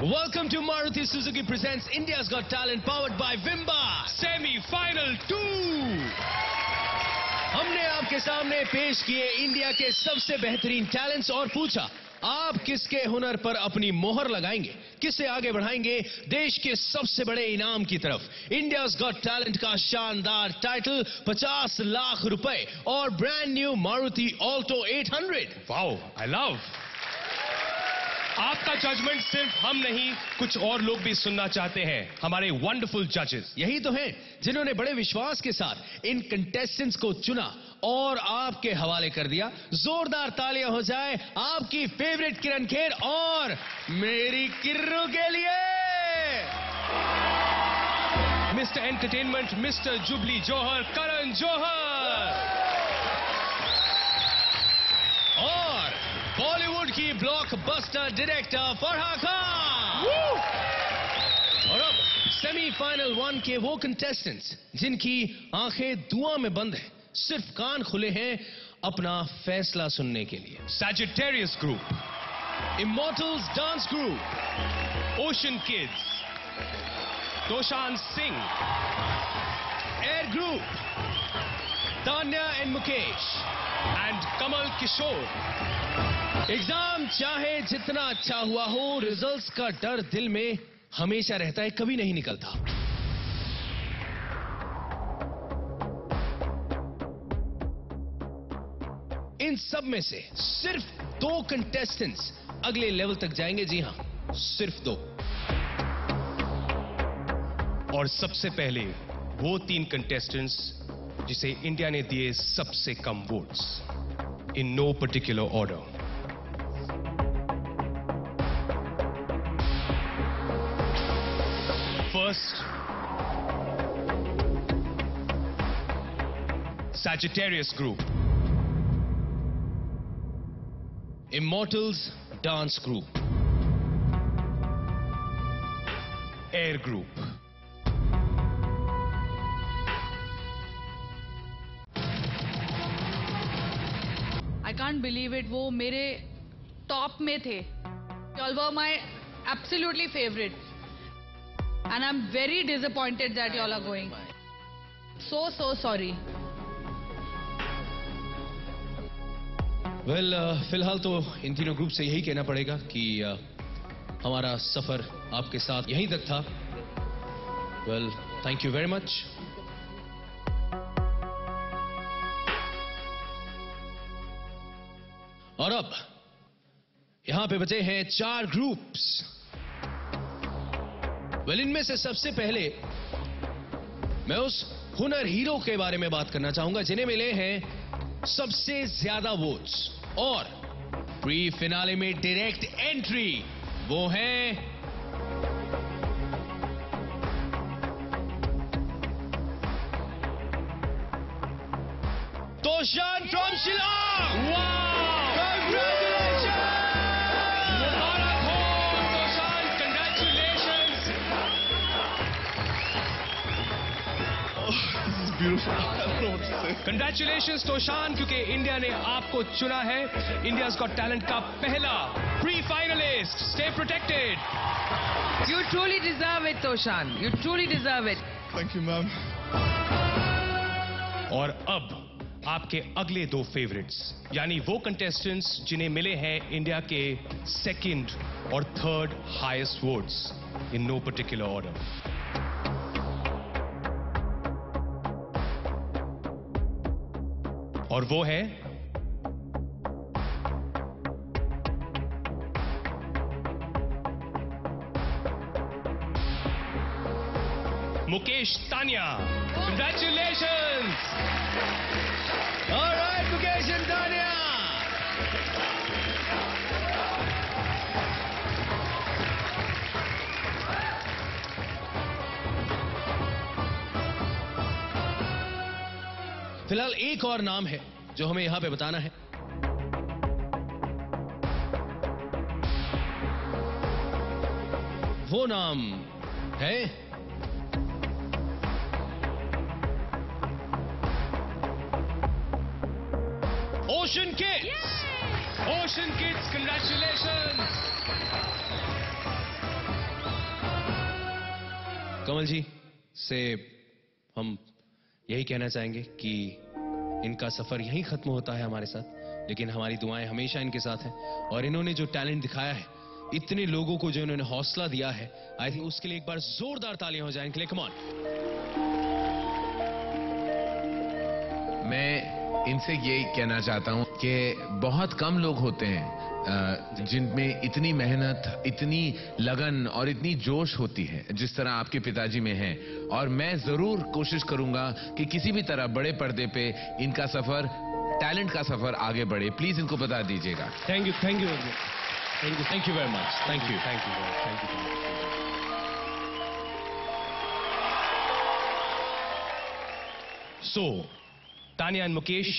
Welcome to Maruti Suzuki presents India's Got Talent powered by Vimba Semi-Final 2। हमने आपके सामने पेश किए इंडिया के सबसे बेहतरीन टैलेंट्स और पूछा आप किसके हुनर पर अपनी मोहर लगाएंगे, किसे आगे बढ़ाएंगे देश के सबसे बड़े इनाम की तरफ। इंडिया's Got Talent का शानदार टाइटल 50 लाख रुपए और brand new Maruti Alto 800। Wow, I love. आपका जजमेंट सिर्फ हम नहीं, कुछ और लोग भी सुनना चाहते हैं, हमारे वंडरफुल जजेस। यही तो हैं जिन्होंने बड़े विश्वास के साथ इन कंटेस्टेंट्स को चुना और आपके हवाले कर दिया। जोरदार तालियां हो जाए आपकी फेवरेट किरण खेर और मेरी किर्रू के लिए। मिस्टर एंटरटेनमेंट, मिस्टर जुबली जौहर, करण जौहर। और बॉलीवुड की ब्लॉकबस्टर डायरेक्टर फरहा खान। और अब सेमीफाइनल 1 के वो कंटेस्टेंट्स जिनकी आंखें दुआ में बंद हैं, सिर्फ कान खुले हैं अपना फैसला सुनने के लिए। Sagittarius group, Immortals dance group, ocean kids, Toshan Singh, air group, Tanya and Mukesh and Kamal Kishore. Exam चाहे जितना अच्छा हुआ हो, रिजल्ट्स का डर दिल में हमेशा रहता है, कभी नहीं निकलता। इन सब में से सिर्फ 2 कंटेस्टेंट्स अगले लेवल तक जाएंगे। जी हां, सिर्फ 2। और सबसे पहले वो 3 कंटेस्टेंट्स जिसे इंडिया ने दिए सबसे कम votes, in no particular order. First, Sagittarius Group, Immortals Dance Group, Air Group, I can't believe it, वो मेरे टॉप में थे। Y'all were my absolutely favorite, and I'm very disappointed that y'all are going. So sorry. Well फिलहाल तो इन तीनों group से यही कहना पड़ेगा कि हमारा सफर आपके साथ यहीं तक था। Well, thank you very much. और अब यहां पे बचे हैं 4 ग्रुप्स। वेल, इनमें से सबसे पहले मैं उस हुनर हीरो के बारे में बात करना चाहूंगा जिन्हें मिले हैं सबसे ज्यादा वोट्स और प्री फिनाले में डायरेक्ट एंट्री। वो हैं तोशान फ्रॉम शिलांग। Congratulations! मुबारक हो तोशान, congratulations! This is beautiful. I don't know what to say. Congratulations तोशान, क्योंकि इंडिया ने आपको चुना है इंडिया's Got Talent का पहला pre finalist. Stay protected. You truly deserve it, Toshan. You truly deserve it. Thank you, ma'am. और अब आपके अगले 2 फेवरेट्स, यानी वो कंटेस्टेंट्स जिन्हें मिले हैं इंडिया के 2nd और 3rd highest votes, in no particular order. और वो है Mukesh Tania. Congratulations! All right, Mukesh and Tania. फिलहाल एक और नाम है जो हमें यहां पे बताना है। वो नाम है ocean kids. Ocean Kids, congratulations! कमल जी से हम यही कहना चाहेंगे कि इनका सफर यहीं खत्म होता है हमारे साथ, लेकिन हमारी दुआएं हमेशा इनके साथ हैं। और इन्होंने जो टैलेंट दिखाया है, इतने लोगों को जो इन्होंने हौसला दिया है, आई थिंक उसके लिए एक बार जोरदार तालियां हो जाए इनके लिए। Come on. मैं इनसे यही कहना चाहता हूं कि बहुत कम लोग होते हैं जिनमें इतनी मेहनत, इतनी लगन और इतनी जोश होती है जिस तरह आपके पिताजी में है। और मैं जरूर कोशिश करूंगा कि किसी भी तरह बड़े पर्दे पे इनका सफर, टैलेंट का सफर आगे बढ़े। प्लीज इनको बता दीजिएगा। Thank you, thank you, thank you very much. Thank you, thank you, thank you. So Tania and Mukesh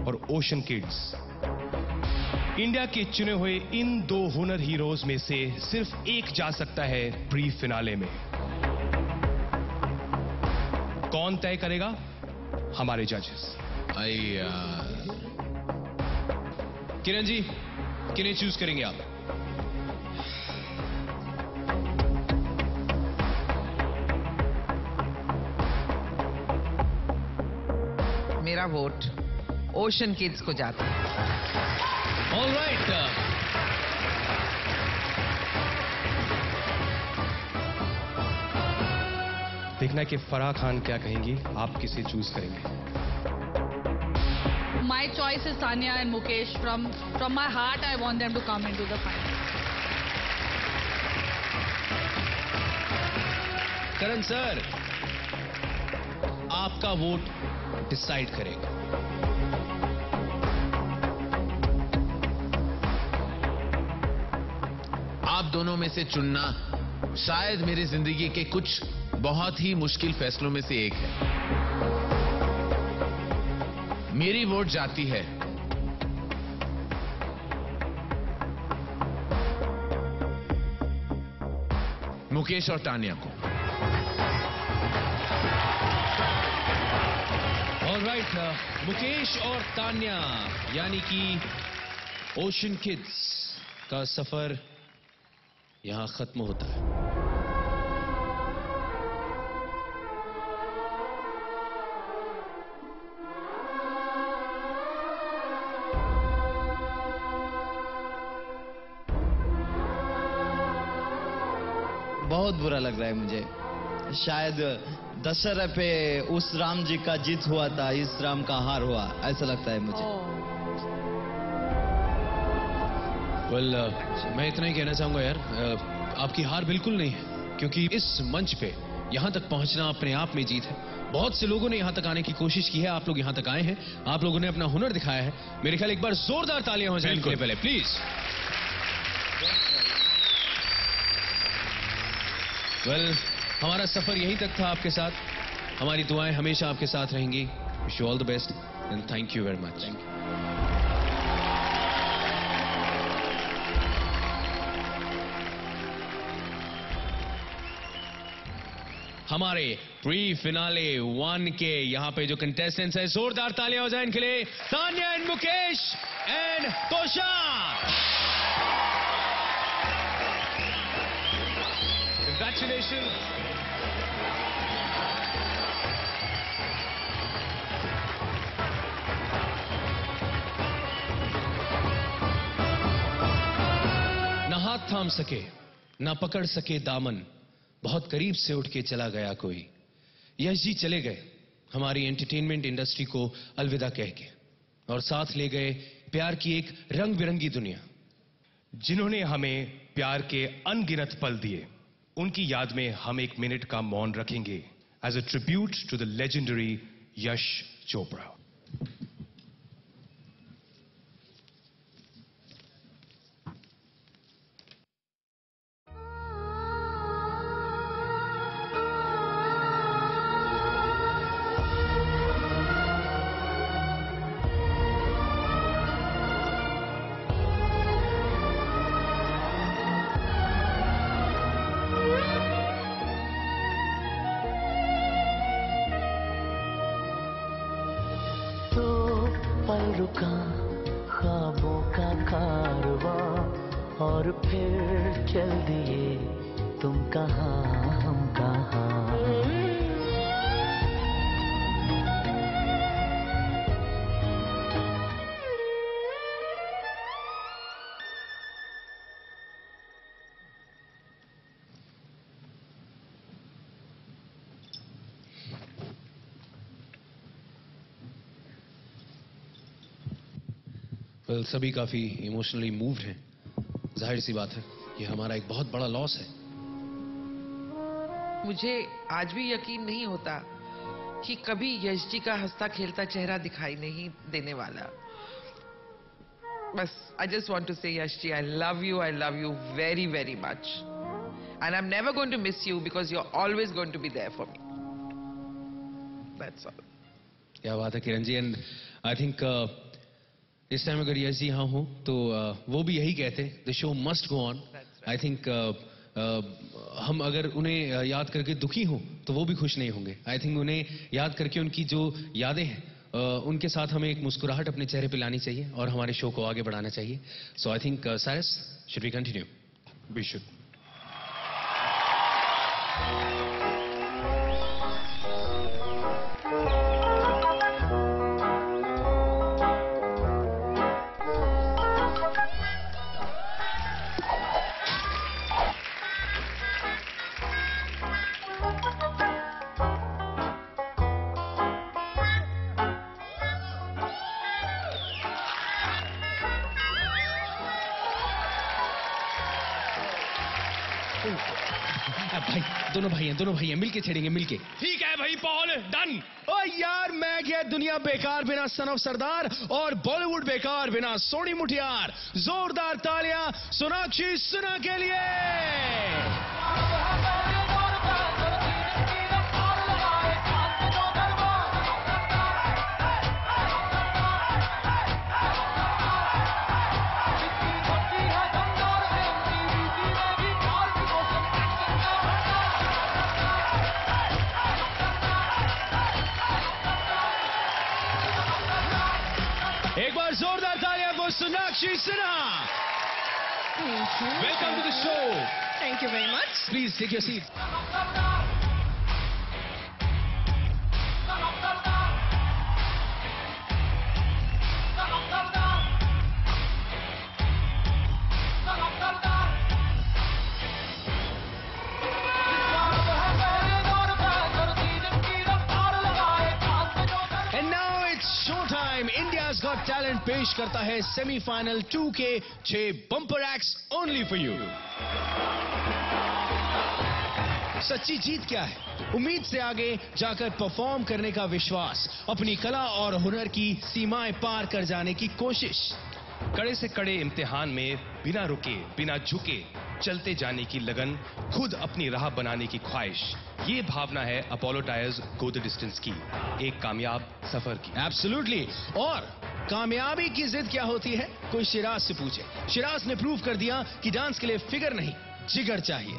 और ओशन किड्स, इंडिया के चुने हुए इन 2 हुनर हीरोज में से सिर्फ एक जा सकता है प्री फिनाले में। कौन तय करेगा? हमारे जजेस। किरण जी, किन्हें चूज करेंगे आप? मेरा वोट ओशन किड्स को जाता है। All right. देखना है कि फराह खान क्या कहेंगी, आप किसे चूज करेंगे? My choice is Tanya and Mukesh. From my heart, I want them to come into the final. Karan sir, आपका वोट डिसाइड करेगा। आप दोनों में से चुनना शायद मेरी जिंदगी के कुछ बहुत ही मुश्किल फैसलों में से एक है। मेरी वोट जाती है मुकेश और तानिया को। ऑल राइट, मुकेश और तान्या यानी कि ओशन किड्स का सफर यहां खत्म होता है। बहुत बुरा लग रहा है मुझे। शायद दशहरा पे उस राम जी का जीत हुआ था, इस राम का हार हुआ, ऐसा लगता है मुझे। वेल, मैं इतना ही कहना चाहूंगा यार, आपकी हार बिल्कुल नहीं है, क्योंकि इस मंच पे यहां तक पहुंचना अपने आप में जीत है। बहुत से लोगों ने यहां तक आने की कोशिश की है, आप लोग यहां तक आए हैं, आप लोगों ने अपना हुनर दिखाया है। मेरे ख्याल एक बार जोरदार तालियां हो जाएं इनके लिए पहले, प्लीज। वेल, हमारा सफर यहीं तक था आपके साथ। हमारी दुआएं हमेशा आपके साथ रहेंगी। Wish you all the best and thank you very much. हमारे प्री फिनाले 1 के यहां पे जो कंटेस्टेंट्स हैं, जोरदार तालियां हो जाए इनके लिए। Tanya and Mukesh and Toshan. Congratulations. न हाथ थाम सके, न पकड़ सके दामन, बहुत करीब से उठ के चला गया कोई। यश जी चले गए हमारी एंटरटेनमेंट इंडस्ट्री को अलविदा कह के, और साथ ले गए प्यार की एक रंग बिरंगी दुनिया। जिन्होंने हमें प्यार के अनगिनत पल दिए, उनकी याद में हम 1 मिनट का मौन रखेंगे as a tribute to the legendary Yash Chopra. पल रुका ख्वाबों का कारवां और फिर चल दिए तुम कहाँ हम कहाँ। वेल, सभी काफी इमोशनली मूव्ड हैं। जाहिर सी बात है, ये हमारा एक बहुत बड़ा लॉस है। मुझे आज भी यकीन नहीं होता कि कभी यश जी का हंसता खेलता चेहरा दिखाई नहीं देने वाला। बस I just want to say Yash ji, I love you very very much and I am never going to miss you because you are always going to be there for me. That's all. क्या बात है Kiran ji. And I think इस time अगर यश जी यहाँ हो तो वो भी यही कहते, the show must go on. I think हम अगर उन्हें याद करके दुखी हों तो वो भी खुश नहीं होंगे। आई थिंक उन्हें याद करके उनकी जो यादें हैं उनके साथ हमें एक मुस्कुराहट अपने चेहरे पे लानी चाहिए और हमारे शो को आगे बढ़ाना चाहिए। So I think Cyrus, should we continue? We should. भाई, दोनों भाई हैं मिलके छेड़ेंगे, मिलके। ठीक है भाई, पॉल, डन। ओ यार, मैं क्या दुनिया बेकार बिना सन ऑफ सरदार और बॉलीवुड बेकार बिना सोनी मुठियार। जोरदार तालियां सोनाक्षी सिन्हा के लिए। एक बार जोरदार तालियां को Sonakshi Sinha. Welcome to the show. Thank you very much. Please take your seat. India's got talent पेश करता है सेमीफाइनल 2 के 6 bumper acts only for you. सच्ची जीत क्या है? उम्मीद से आगे जाकर परफॉर्म करने का विश्वास, अपनी कला और हुनर की सीमाएं पार कर जाने की कोशिश। कड़े से कड़े इम्तिहान में बिना रुके बिना झुके चलते जाने की लगन, खुद अपनी राह बनाने की ख्वाहिश, ये भावना है Apollo tyres go the distance की एक कामयाब सफर की। एब्सोल्युटली। और कामयाबी की जिद क्या होती है? कोई शिराज से पूछे। शिराज ने प्रूव कर दिया कि डांस के लिए फिगर नहीं, जिगर चाहिए।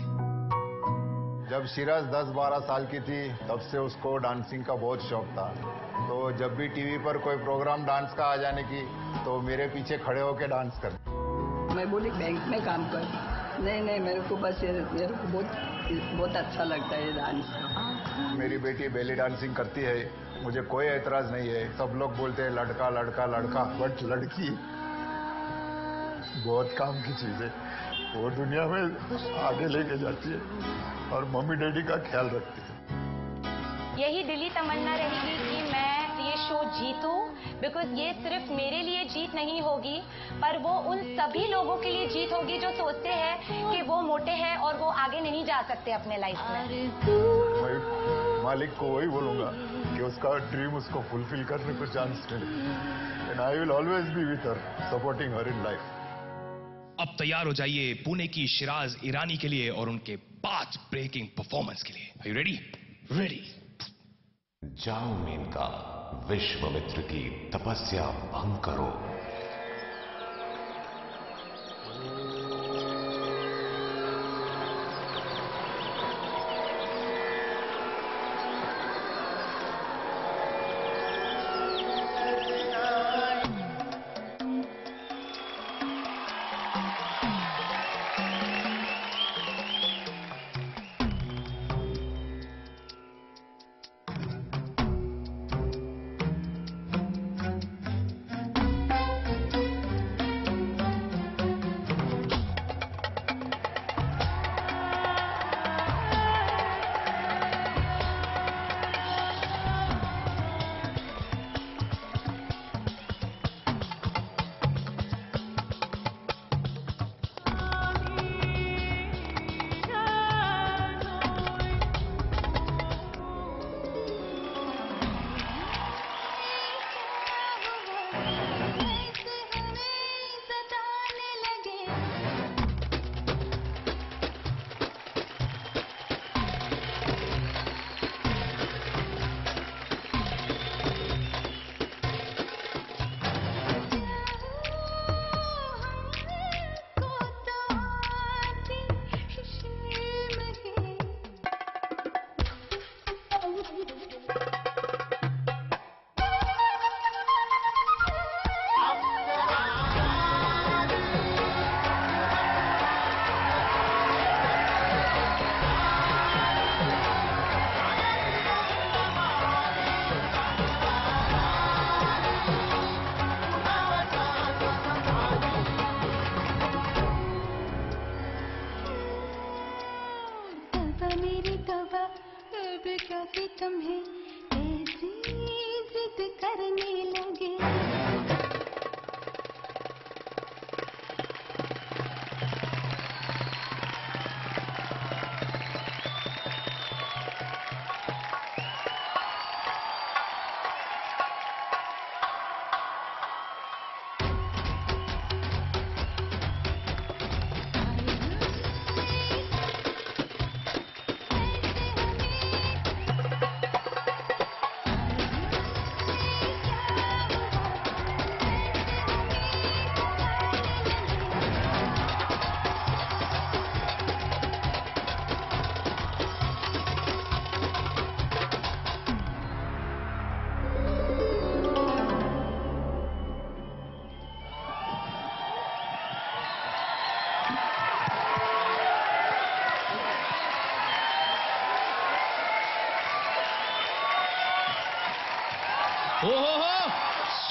जब शिराज 10-12 साल की थी तब से उसको डांसिंग का बहुत शौक था। तो जब भी टीवी पर कोई प्रोग्राम डांस का आ जाने की तो मेरे पीछे खड़े होकर डांस कर। मैं बोली बैंक में काम कर। नहीं, मेरे को बस मेरे को बहुत अच्छा लगता है ये डांस। मेरी बेटी बेली डांसिंग करती है, मुझे कोई एतराज नहीं है। सब लोग बोलते हैं लड़का लड़का लड़का, बट लड़की बहुत काम की चीज है। वो दुनिया में आगे लेके जाती है और मम्मी डैडी का ख्याल रखती है। यही दिली तमन्ना रहेगी कि मैं ये शो जीतूं, बिकॉज ये सिर्फ मेरे लिए जीत नहीं होगी, पर वो उन सभी लोगों के लिए जीत होगी जो सोचते हैं कि वो मोटे हैं और वो आगे नहीं जा सकते अपने लाइफ में। मैं मालिक को वही बोलूंगा कि उसका ड्रीम उसको फुलफिल करने को चांस मिले। And I will always be with her, supporting her in life. अब तैयार हो जाइए पुणे की शिराज ईरानी के लिए और उनके 5 ब्रेकिंग परफॉर्मेंस के लिए। Are you ready? रेडी। जाओ मेनका, विश्वामित्र की तपस्या भंग करो।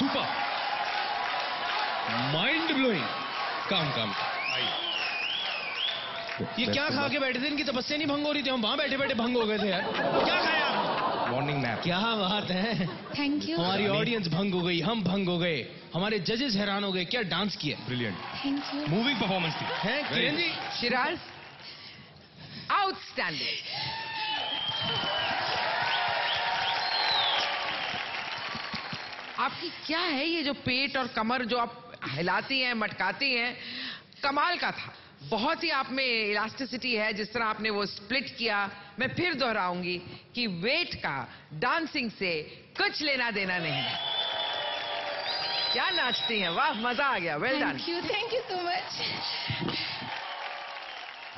Super, mind blowing. काम ये क्या खा के बैठे थे? इनकी तपस्या नहीं भंग हो रही थी? हम वहां बैठे बैठे भंग हो गए थे यार। क्या खाया? Morning nap. क्या बात है। Thank you. हमारी ऑडियंस भंग हो गई, हम भंग हो गए, हमारे जजेस हैरान हो गए। क्या डांस किया, brilliant. Thank you. Moving performance थी। है किरण जी? शिराज, आउटस्टैंडिंग। आपकी क्या है ये जो पेट और कमर जो आप हिलाती हैं, मटकाती हैं, कमाल का था। बहुत ही आप में इलास्टिसिटी है। जिस तरह आपने वो स्प्लिट किया, मैं फिर दोहराऊंगी कि वेट का डांसिंग से कुछ लेना देना नहीं है। क्या नाचती हैं, वाह, मजा आ गया। Well done. Thank you so much.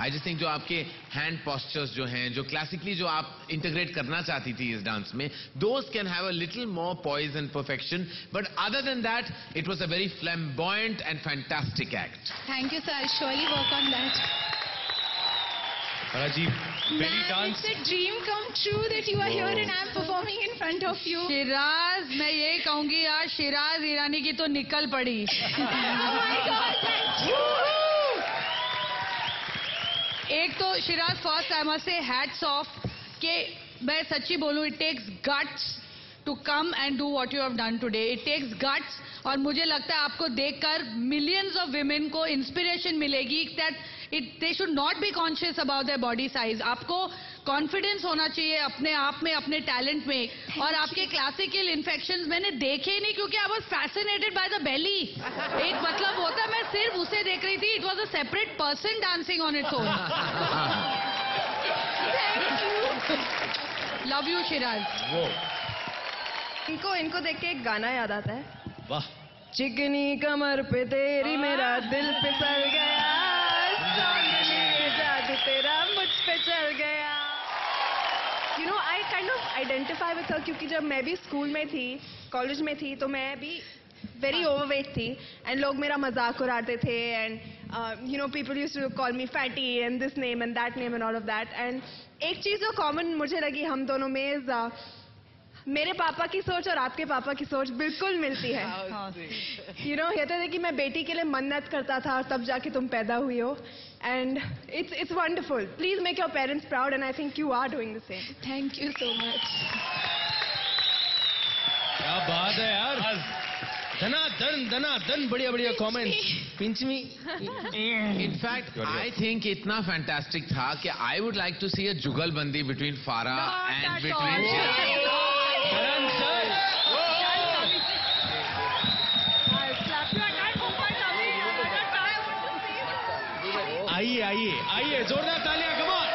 I just think जो आपके हैंड पोस्चर्स जो हैं, जो क्लासिकली जो आप इंटीग्रेट करना चाहती थी इस डांस में, those can have a little more poise and perfection, but other than that it was a very flamboyant and fantastic act. Thank you sir, I surely work on that. Rajiv, belly dance. It's a dream come true that you are here and I am performing in front of you. Siraj, मैं ये कहूंगी यार, शिराज ईरानी की तो निकल पड़ी। Oh my God, thank you. एक तो Shiraz, first I must say hats off कि मैं सच्ची बोलूं, it takes guts to come and do what you have done today. It takes guts, और मुझे लगता है आपको देखकर मिलियंस ऑफ विमेन को इंस्पिरेशन मिलेगी that they should not be conscious about their body size. आपको कॉन्फिडेंस होना चाहिए अपने आप में, अपने टैलेंट में। और आपके क्लासिकल इन्फेक्शंस मैंने देखे ही नहीं, क्योंकि I was fascinated by the belly. एक मतलब होता है, मैं सिर्फ उसे देख रही थी। It was a separate person dancing on its own. Love you Siraj. इनको देख के एक गाना याद आता है। वाह। चिकनी कमर पे तेरी मेरा दिल फिसल गया, जादू तेरा मुझ पे चल गया। You know, I kind of identify with her, क्योंकि जब मैं भी स्कूल में थी, कॉलेज में थी, तो मैं भी वेरी ओवरवेट थी एंड लोग मेरा मजाक उड़ाते थे and you know people used to call me fatty and this name and that name and all of that. And एक चीज जो कॉमन मुझे लगी हम दोनों में, मेरे पापा की सोच और आपके पापा की सोच बिल्कुल मिलती है। यू नो, कहते थे कि मैं बेटी के लिए मन्नत करता था और तब जाके तुम पैदा हुई हो। And it's wonderful. Please make your parents proud and I think you are doing the same. Thank you so much. क्या बात है यार, धना दन बढ़िया बढ़िया कमेंट्स। पिंचमी। इनफैक्ट आई थिंक इतना फैंटास्टिक था कि I would like to see a jugalbandi between फारा एंड बिटवीन करण सर। आइए आइए आइए, जोरदार तालियां, कम ऑन।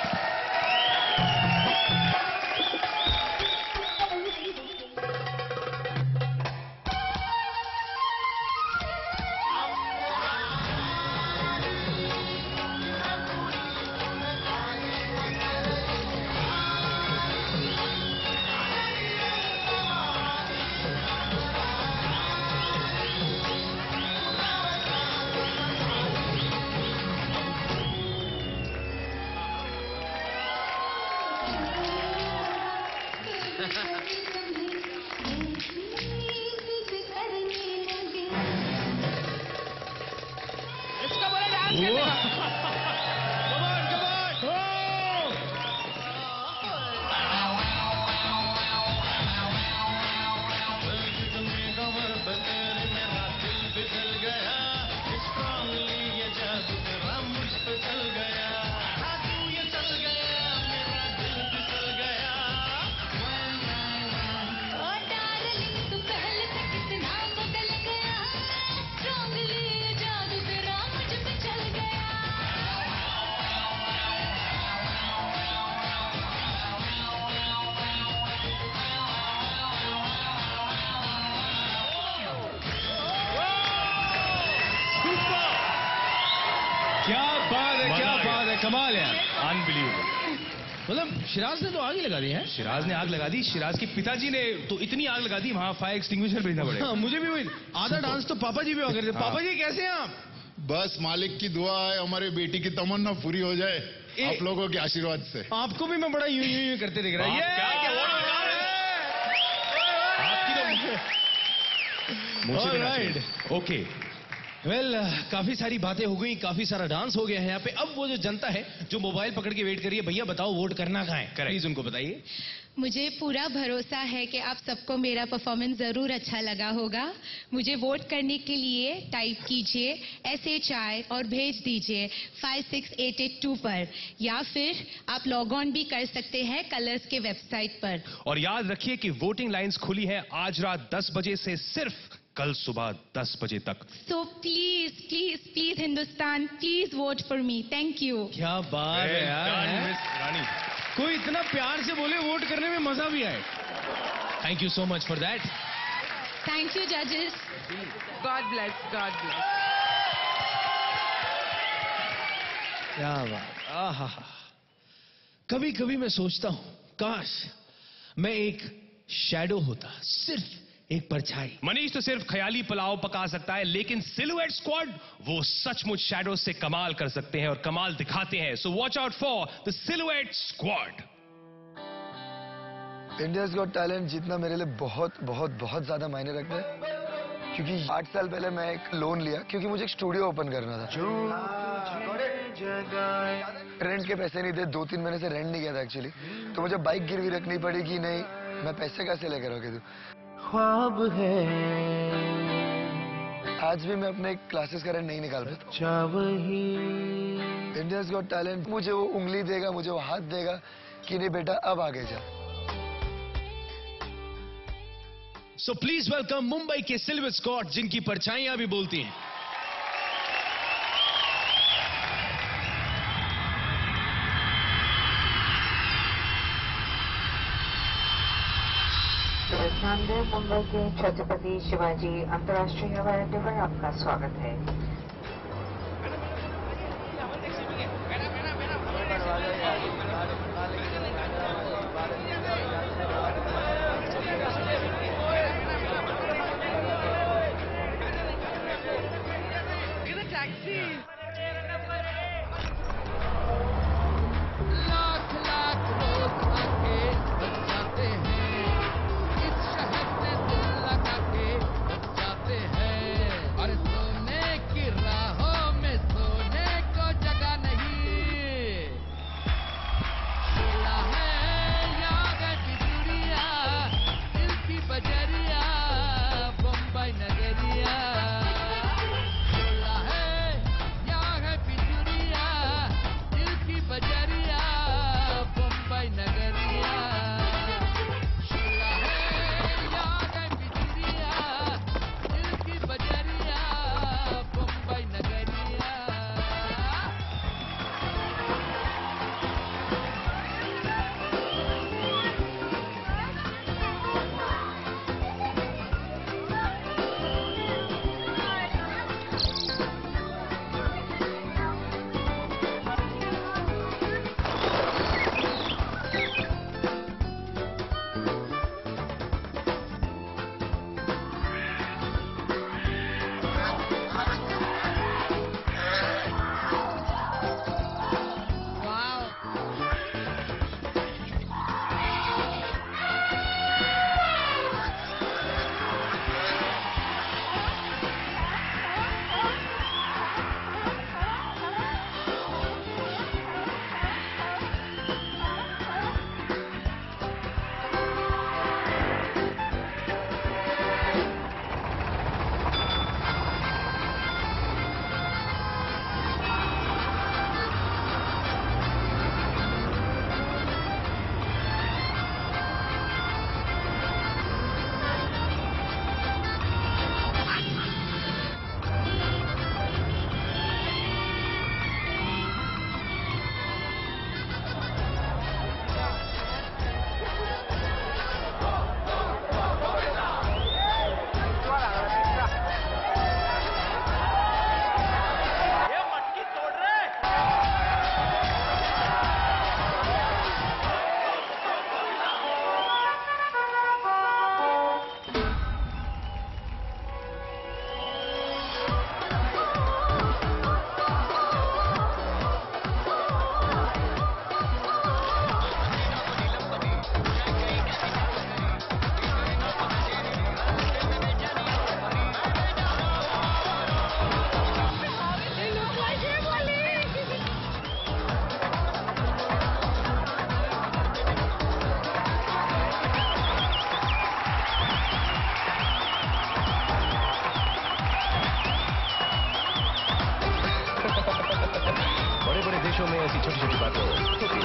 इसको बोलो डांस करने का। कमाल है, अनबिलीवेबल। मतलब शिराज ने तो आग ही लगा दी है। शिराज ने आग लगा दी। शिराज के पिताजी ने तो इतनी आग लगा दी, वहां फायर एक्सटिंग्विशर भेजना पड़ेगा। हाँ, मुझे भी वही आधा डांस तो पापा जी भी वगैरह। हाँ। पापा जी कैसे हैं आप? बस मालिक की दुआ है, हमारे बेटी की तमन्ना पूरी हो जाए आप लोगों के आशीर्वाद से। आपको भी मैं बड़ा यूं यूं करते दिख रहा है। Alright, okay. वेल, काफी सारी बातें हो गई, काफी सारा डांस हो गया है यहाँ पे। अब वो जो जनता है जो मोबाइल पकड़ के वेट कर रही है, भैया बताओ वोट करना कहाँ है? प्लीज उनको बताइए। मुझे पूरा भरोसा है कि आप सबको मेरा परफॉर्मेंस जरूर अच्छा लगा होगा। मुझे वोट करने के लिए टाइप कीजिए SHI और भेज दीजिए 56882 पर, या फिर आप लॉग ऑन भी कर सकते हैं कलर्स के वेबसाइट पर। और याद रखिए कि वोटिंग लाइंस खुली है आज रात 10 बजे से सिर्फ कल सुबह 10 बजे तक। So please please please Hindustan, please vote for me. Thank you. क्या बात है यार, रानी। कोई इतना प्यार से बोले, वोट करने में मजा भी आए। Thank you so much for that. Thank you जजेस। God bless, God bless. क्या बात, आहा। कभी कभी मैं सोचता हूं, काश मैं एक शैडो होता, सिर्फ एक परछाई। मनीष तो सिर्फ ख्याली पुलाव पका सकता है, लेकिन सिलुएट स्क्वाड वो सचमुच शैडो से कमाल कर सकते हैं और कमाल दिखाते हैं। So watch out for the silhouette squad. India's got talent जीतना मेरे लिए बहुत बहुत बहुत ज्यादा मायने रखता है, क्योंकि 8 साल पहले मैं एक लोन लिया क्योंकि मुझे एक स्टूडियो ओपन करना था। रेंट के पैसे नहीं थे, 2-3 महीने से रेंट नहीं किया था एक्चुअली, तो मुझे बाइक गिरवी रखनी पड़ी कि नहीं मैं पैसे कैसे लेकर आओगे तू। ख्वाब है आज भी मैं अपने क्लासेस का रेंट नहीं निकाल पाता। इंडियाज गॉट टैलेंट मुझे वो उंगली देगा, मुझे वो हाथ देगा कि नहीं बेटा अब आगे जा। सो प्लीज वेलकम मुंबई के सिल्वर स्क्वाड, जिनकी परछाइयां भी बोलती हैं। मुंबई के छत्रपति शिवाजी अंतर्राष्ट्रीय हवाई अड्डे पर आपका स्वागत है। टैक्सी। शो में ऐसी छोटी छोटी बातें होती है।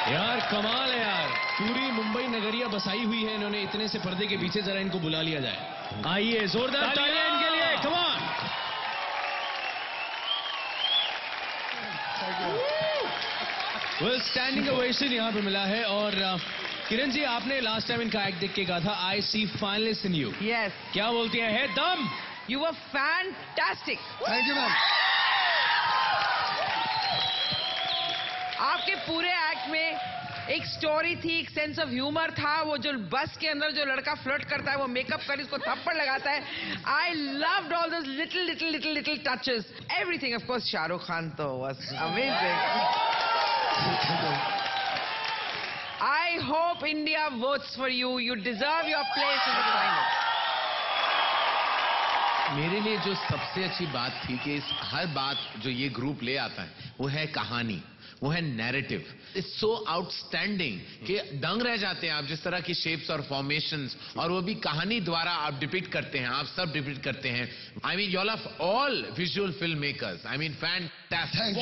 यार कमाल है यार, पूरी मुंबई नगरिया बसाई हुई है इन्होंने, इतने से पर्दे के पीछे जरा इनको बुला लिया जाए। आइए जोरदार तालियां इनके लिए, come on. Well standing ovation यहाँ पे मिला है। और किरण जी, आपने लास्ट टाइम इनका एक्ट देख के कहा था आई सी फाइनलिस्ट इन यू। यस। क्या बोलती है दम? You were fantastic. Thank you ma'am. आपके पूरे एक्ट में एक स्टोरी थी, एक सेंस ऑफ ह्यूमर था। वो जो बस के अंदर जो लड़का फ्लर्ट करता है, वो मेकअप कर उसको थप्पड़ लगाता है। I loved all those little little little little touches, everything. Of course Shahrukh Khan तो was amazing. I hope India votes for you. You deserve your place in the final. मेरे लिए जो सबसे अच्छी बात थी कि इस हर बात जो ये ग्रुप ले आता है वो है कहानी, वो है नैरेटिव। इट्स सो आउटस्टैंडिंग कि दंग रह जाते हैं आप, जिस तरह की शेप्स और फॉर्मेशंस, और वो भी कहानी द्वारा आप डिपिक्ट करते हैं, आप सब डिपिक्ट करते हैं। I mean you all all visual film makers, I mean fantastic.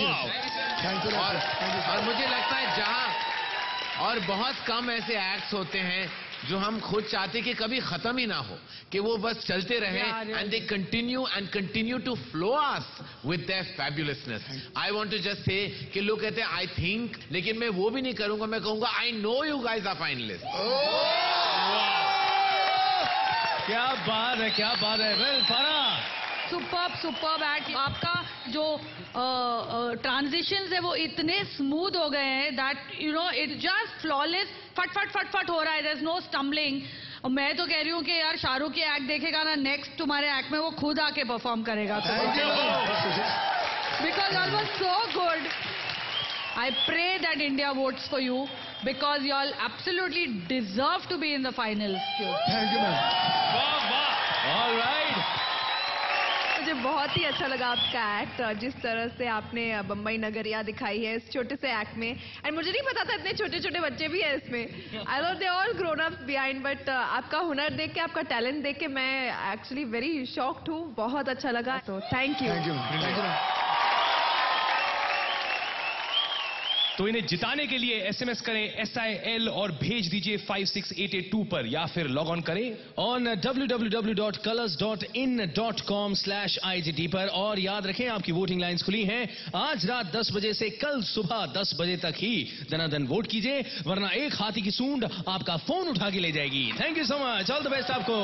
और मुझे लगता है जहां और बहुत कम ऐसे एक्ट्स होते हैं जो हम खुद चाहते कि कभी खत्म ही ना हो, कि वो बस चलते रहे and they continue to flow us with their fabulousness. I want to just say कि लोग कहते हैं आई थिंक, लेकिन मैं वो भी नहीं करूंगा, मैं कहूंगा I know you guys are finalist. क्या बात है, क्या बात है। वेल फारा, सुपर्ब एक्ट। आपका जो ट्रांजिशंस है वो इतने स्मूथ हो गए हैं that you know it just flawless, फट हो रहा है, देयर इज नो स्टम्बलिंग। और मैं तो कह रही हूँ कि यार शाहरुख की एक्ट देखेगा ना नेक्स्ट तुम्हारे एक्ट में, वो खुद आके परफॉर्म करेगा। Because all was so good. I pray that India votes for you because you all absolutely deserve to be in the finals. Thank you, ma'am. All right. मुझे बहुत ही अच्छा लगा आपका एक्ट, जिस तरह से आपने बम्बई नगरिया दिखाई है इस छोटे से एक्ट में। एंड मुझे नहीं पता था इतने छोटे छोटे बच्चे भी हैं इसमें। I thought they all grown up behind, but आपका हुनर देख के, आपका टैलेंट देख के मैं एक्चुअली वेरी शॉक्ड हूँ। बहुत अच्छा लगा, तो थैंक यू। तो इन्हें जिताने के लिए एसएमएस करें SIL और भेज दीजिए 56882 पर, या फिर लॉग ऑन करें ऑन www.colors.in.com/IGT पर। और याद रखें आपकी वोटिंग लाइंस खुली हैं आज रात 10 बजे से कल सुबह 10 बजे तक ही। दनादन वोट कीजिए, वरना एक हाथी की सूंड आपका फोन उठा के ले जाएगी। Thank you so much, all the best आपको।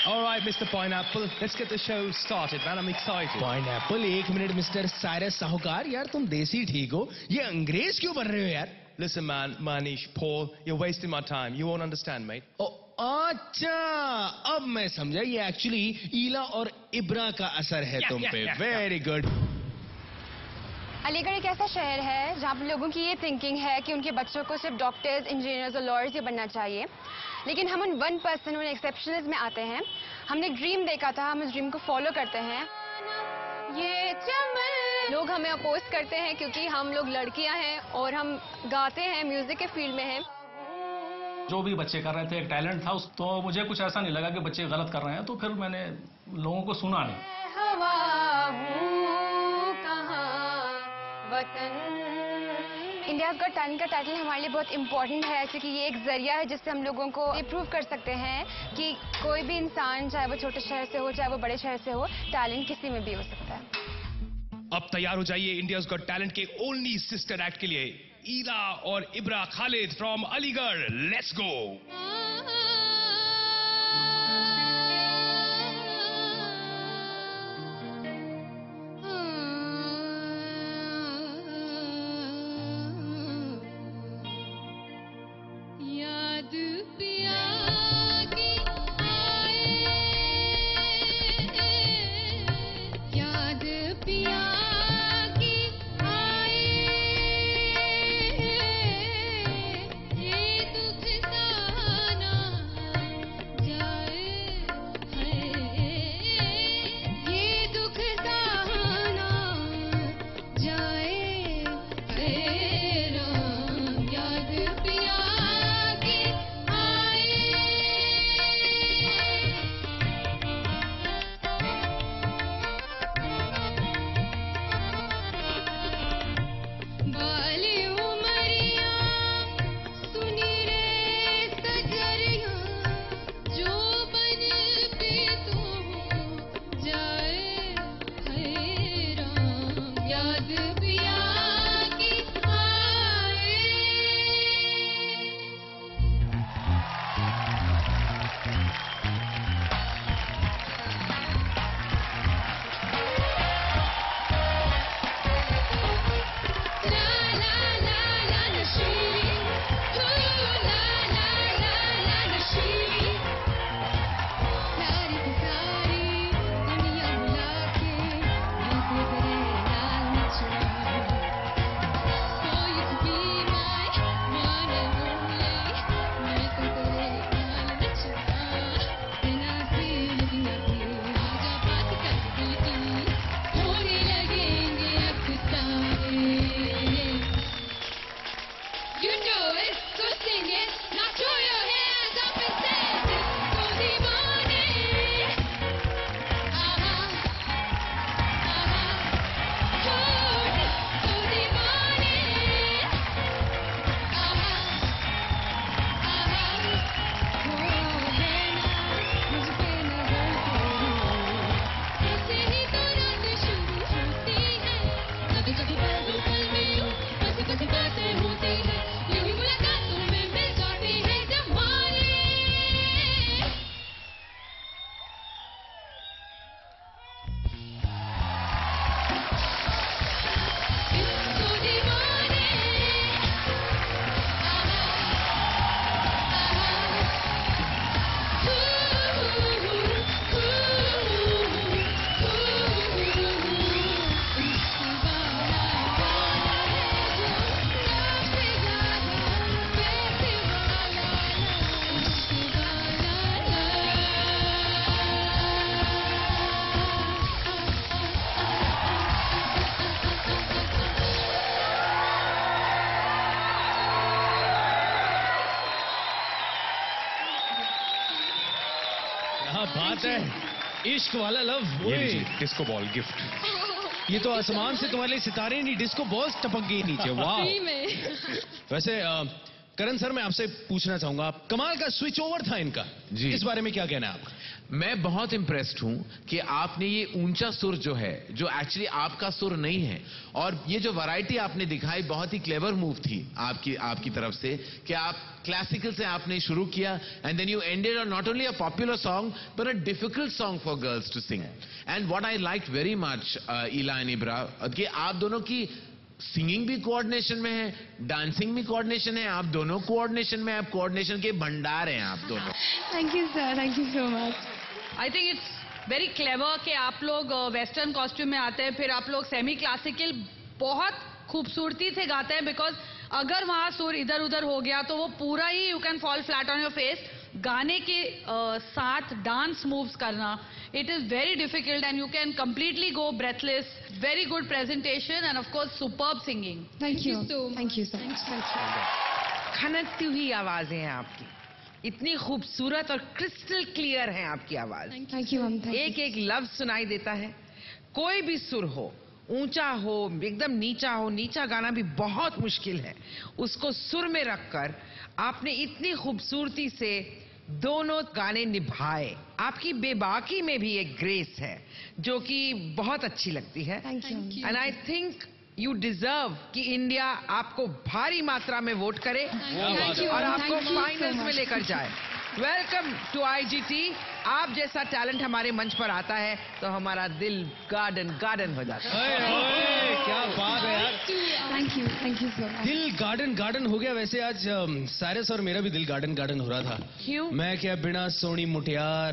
All right, Mr. Pineapple, let's get the show started, man. I'm excited. Pineapple, एक मिनट मिस्टर साइरस साहूकार, यार तुम देसी ठीक हो, ये अंग्रेज क्यों बन रहे हो यार? Listen, man, Manish, Paul, you're wasting my time. You won't understand, mate. अच्छा, अब मैं समझा, ये एक्चुअली ईला और इब्रा का असर है तुम पे। Very good. अलीगढ़ एक ऐसा शहर है जहाँ पर लोगों की ये थिंकिंग है कि उनके बच्चों को सिर्फ डॉक्टर्स, इंजीनियर्स और लॉयर्स ही बनना चाहिए। लेकिन हम उन 1% उन एक्सेप्शनल्स में आते हैं। हमने एक ड्रीम देखा था, हम उस ड्रीम को फॉलो करते हैं। ये लोग हमें अपोज करते हैं क्योंकि हम लोग लड़कियां हैं और हम गाते हैं, म्यूजिक के फील्ड में हैं। जो भी बच्चे कर रहे थे, एक टैलेंट था, तो मुझे कुछ ऐसा नहीं लगा कि बच्चे गलत कर रहे हैं, तो फिर मैंने लोगों को सुना नहीं। इंडियाज़ गॉट टैलेंट का टाइटल हमारे लिए बहुत इम्पोर्टेंट है, क्योंकि ये एक जरिया है जिससे हम लोगों को ये प्रूव कर सकते हैं कि कोई भी इंसान, चाहे वो छोटे शहर से हो चाहे वो बड़े शहर से हो, टैलेंट किसी में भी हो सकता है। अब तैयार हो जाइए इंडियाज़ गॉट टैलेंट के ओनली सिस्टर एक्ट के लिए, ईला और Ibra Khalid from Aligarh. Let's go. याद पिया की आए, याद पिया की आए, ये दुख सहाना जाए है, ये दुख सहाना जाए है राम, याद पिया की आए। बाली उमरिया सुनी रे सजरिया, जो बन पे तो जाए है राम, याद पिया की आए। La la la la नशीली, हो la la la la नशीली, सारी की सारी दुनिया भुला के ऐसे करे लाल नचवा। So you could be my one and only, मैं तो तेरे लाल नचवा। When I see you looking at me, आजा बात कर दिल की, होने लगेंगे अफसाने। You know it, so sing it. Now throw your hands up and say, disco दीवाने। आहा, आहा, हो disco दीवाने। आहा, आहा, हो रहना मुझ पे नजर तेरी, ऐसे ही तो रात शुरू होती है। कभी कभी पल में यूं ऐसी कैसी बातें होती है, यूं ही मुलाकातों में मिल जाती है जमाने। डिस्को दीवाने। क्या बात है, इश्क वाला लव। ये लीजिए डिस्को बॉल गिफ्ट। ये तो आसमान से तुम्हारे लिए सितारे नहीं, डिस्को बॉल्स टपक गई नीचे। वाह। सही में। वैसे करण सर, मैं आपसे पूछना चाहूंगा, कमाल का स्विच ओवर था इनका जी। इस बारे में क्या कहना है आपका? मैं बहुत इम्प्रेस्ड हूं कि आपने ये ऊंचा सुर जो है, जो एक्चुअली आपका सुर नहीं है, और ये जो वैरायटी आपने दिखाई, बहुत ही क्लेवर मूव थी आपकी तरफ से, कि आप क्लासिकल से आपने शुरू किया and then you ended on not only a popular song but a difficult song for girls to sing. And what I like very much Ila and Ibra, कि आप दोनों की सिंगिंग भी कोऑर्डिनेशन में है, डांसिंग भी कोऑर्डिनेशन है, आप दोनों कोऑर्डिनेशन में, आप कोऑर्डिनेशन के भंडार हैं आप दोनों। Thank you sir, thank you so much. I think it's very clever कि आप लोग वेस्टर्न कॉस्ट्यूम में आते हैं, फिर आप लोग सेमी क्लासिकल बहुत खूबसूरती से गाते हैं, बिकॉज अगर वहाँ सुर इधर उधर हो गया तो वो पूरा ही you can fall flat on your face. गाने के साथ डांस मूव्स करना, it is very difficult and you can completely go breathless. Very good presentation and of course superb singing. Thank you, thank you sir. खनकती हुई आवाजें हैं आपकी, इतनी खूबसूरत और क्रिस्टल क्लियर है आपकी आवाज। Thank you ma'am. एक एक लफ्ज सुनाई देता है, कोई भी सुर हो, ऊंचा हो, एकदम नीचा हो, नीचा गाना भी बहुत मुश्किल है, उसको सुर में रखकर आपने इतनी खूबसूरती से दोनों गाने निभाए। आपकी बेबाकी में भी एक ग्रेस है जो कि बहुत अच्छी लगती है। And I think you deserve कि इंडिया आपको भारी मात्रा में वोट करे और आपको फाइनल्स में लेकर जाए। Welcome to IGT। आप जैसा टैलेंट हमारे मंच पर आता है तो हमारा दिल गार्डन हो जाता है। क्या बात है यार। Thank you so much. दिल गार्डन हो गया। वैसे आज साइरस और मेरा भी दिल गार्डन हो रहा था। क्यों? मैं क्या बिना सोनी मुटियार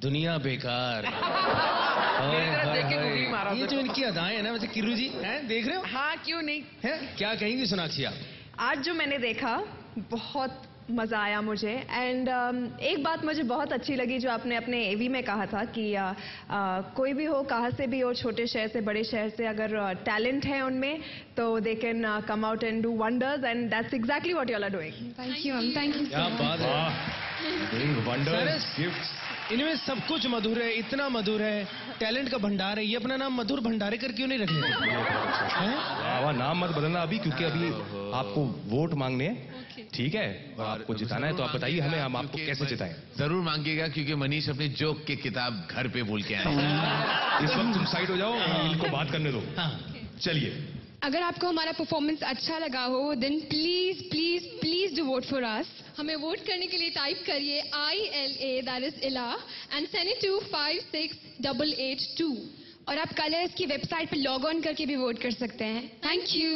दुनिया बेकार। ये जो इनकी अदाएं है ना, वैसे किरू जी हैं, देख रहे हो? हाँ, क्यों नहीं है? क्या कहेंगी सोनाक्षी आप? आज जो मैंने देखा बहुत मज़ा आया मुझे। एंड एक बात मुझे बहुत अच्छी लगी जो आपने अपने AV में कहा था कि कोई भी हो, कहाँ से भी हो, छोटे शहर से बड़े शहर से, अगर टैलेंट है उनमें तो they can come out and do wonders and that's exactly what you all are doing. Thank you ma'am, thank you. क्या बात है। इनमें सब कुछ मधुर है, इतना मधुर है, टैलेंट का भंडार है। ये अपना नाम मधुर भंडारेकर क्यों नहीं रखते? वाह, नाम मत बदलना अभी, क्योंकि अभी आपको वोट मांगने हैं, ठीक है? और आपको जिताना है तो आप बताइए हमें, हम आपको कैसे जिताएं? जरूर मांगिएगा, क्योंकि मनीष अपनी जोक की किताब घर पे भूल के आए। इस वक्त तुम साइड हो जाओ, इनको बात करने दो। चलिए, अगर आपको हमारा परफॉर्मेंस अच्छा लगा हो then please please please do vote for us. हमें वोट करने के लिए टाइप करिए ILA, that is Ila, and send it to 56882। और आप कलर्स की वेबसाइट पर लॉग ऑन करके भी वोट कर सकते हैं। Thank you.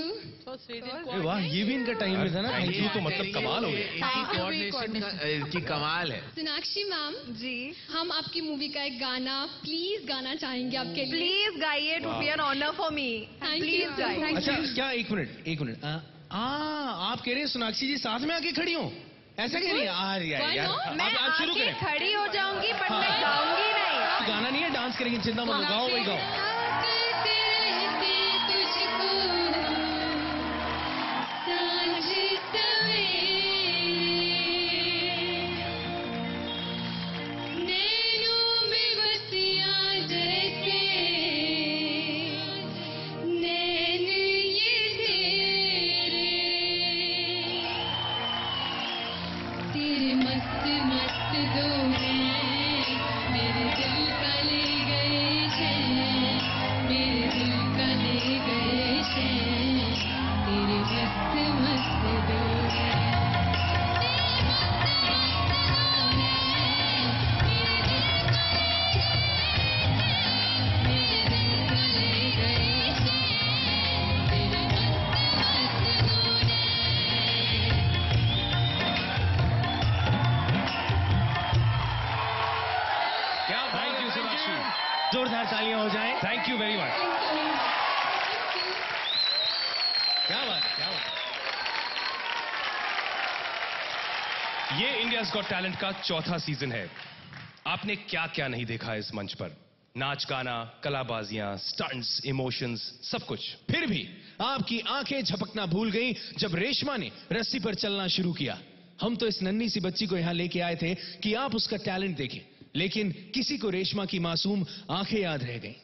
वाह, ये भी इनका टाइम में था ना। थैंक यू तो मतलब कमाल हो गया। इनकी कोऑर्डिनेशन की कमाल है। सोनाक्षी मैम जी, हम आपकी मूवी का एक गाना प्लीज गाना चाहेंगे आपके लिए। प्लीज गाइए, it would be an honour for me. Please गाइए। अच्छा, क्या एक मिनट आप कह रहे हैं सोनाक्षी जी साथ में आके खड़ी हो? ऐसा कह रही है यार। मैं आप शुरू करें। खड़ी हो जाऊंगी पर मैं गाऊंगी नहीं। गाना नहीं है, डांस करेंगे, चिंता मत लो, गाओ वही गाओ। जोरदार तालियां हो जाएं। Thank you very much. क्या बात है, क्या बात है। ये इंडियाज गॉट टैलेंट का चौथा सीजन है। आपने क्या क्या नहीं देखा इस मंच पर? नाच गाना, कलाबाजियां, स्टंट्स, इमोशंस, सब कुछ। फिर भी आपकी आंखें झपकना भूल गई जब रेशमा ने रस्सी पर चलना शुरू किया। हम तो इस नन्ही सी बच्ची को यहां लेके आए थे कि आप उसका टैलेंट देखें, लेकिन किसी को रेशमा की मासूम आंखें याद रह गईं,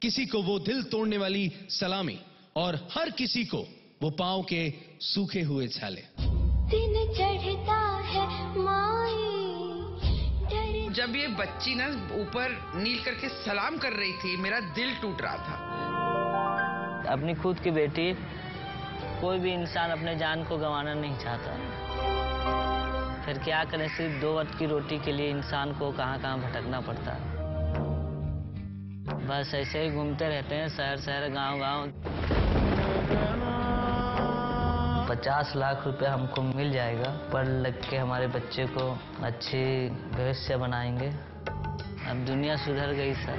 किसी को वो दिल तोड़ने वाली सलामी, और हर किसी को वो पांव के सूखे हुए छाले। दिन चढ़ता है माई। जब ये बच्ची ना ऊपर नील करके सलाम कर रही थी, मेरा दिल टूट रहा था। अपनी खुद की बेटी, कोई भी इंसान अपने जान को गंवाना नहीं चाहता, फिर क्या करें? सिर्फ 2 वक्त की रोटी के लिए इंसान को कहां कहां भटकना पड़ता है। बस ऐसे ही घूमते रहते हैं, शहर शहर, गांव गांव। 50 लाख रुपए हमको मिल जाएगा, पढ़ लिख के हमारे बच्चे को अच्छी भविष्य बनाएंगे। अब दुनिया सुधर गई सर,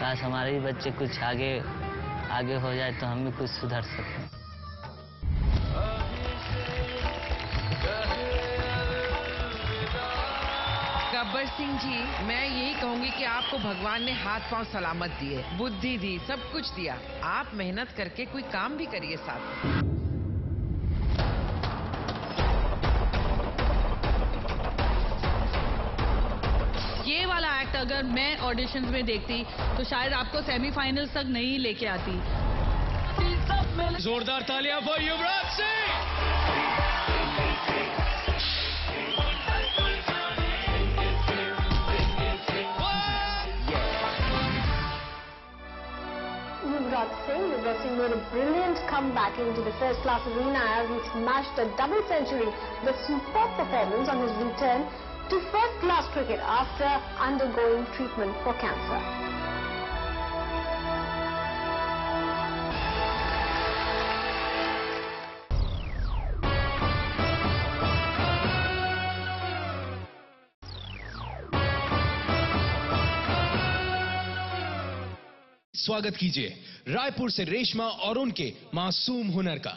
काश हमारे ही बच्चे कुछ आगे हो जाए तो हम भी कुछ सुधर सकें। गब्बर सिंह जी, मैं यही कहूंगी कि आपको भगवान ने हाथ पांव सलामत दिए, बुद्धि दी, सब कुछ दिया। आप मेहनत करके कोई काम भी करिए साथ। ये वाला एक्ट अगर मैं ऑडिशंस में देखती तो शायद आपको सेमीफाइनल्स तक नहीं लेके आती। जोरदार तालियां for Yuvraj Singh. Yuvraj Singh made a brilliant comeback into the first-class arena as he smashed a double century with superb performance on his return to first-class cricket after undergoing treatment for cancer. स्वागत कीजिए रायपुर से रेशमा और उनके मासूम हुनर का।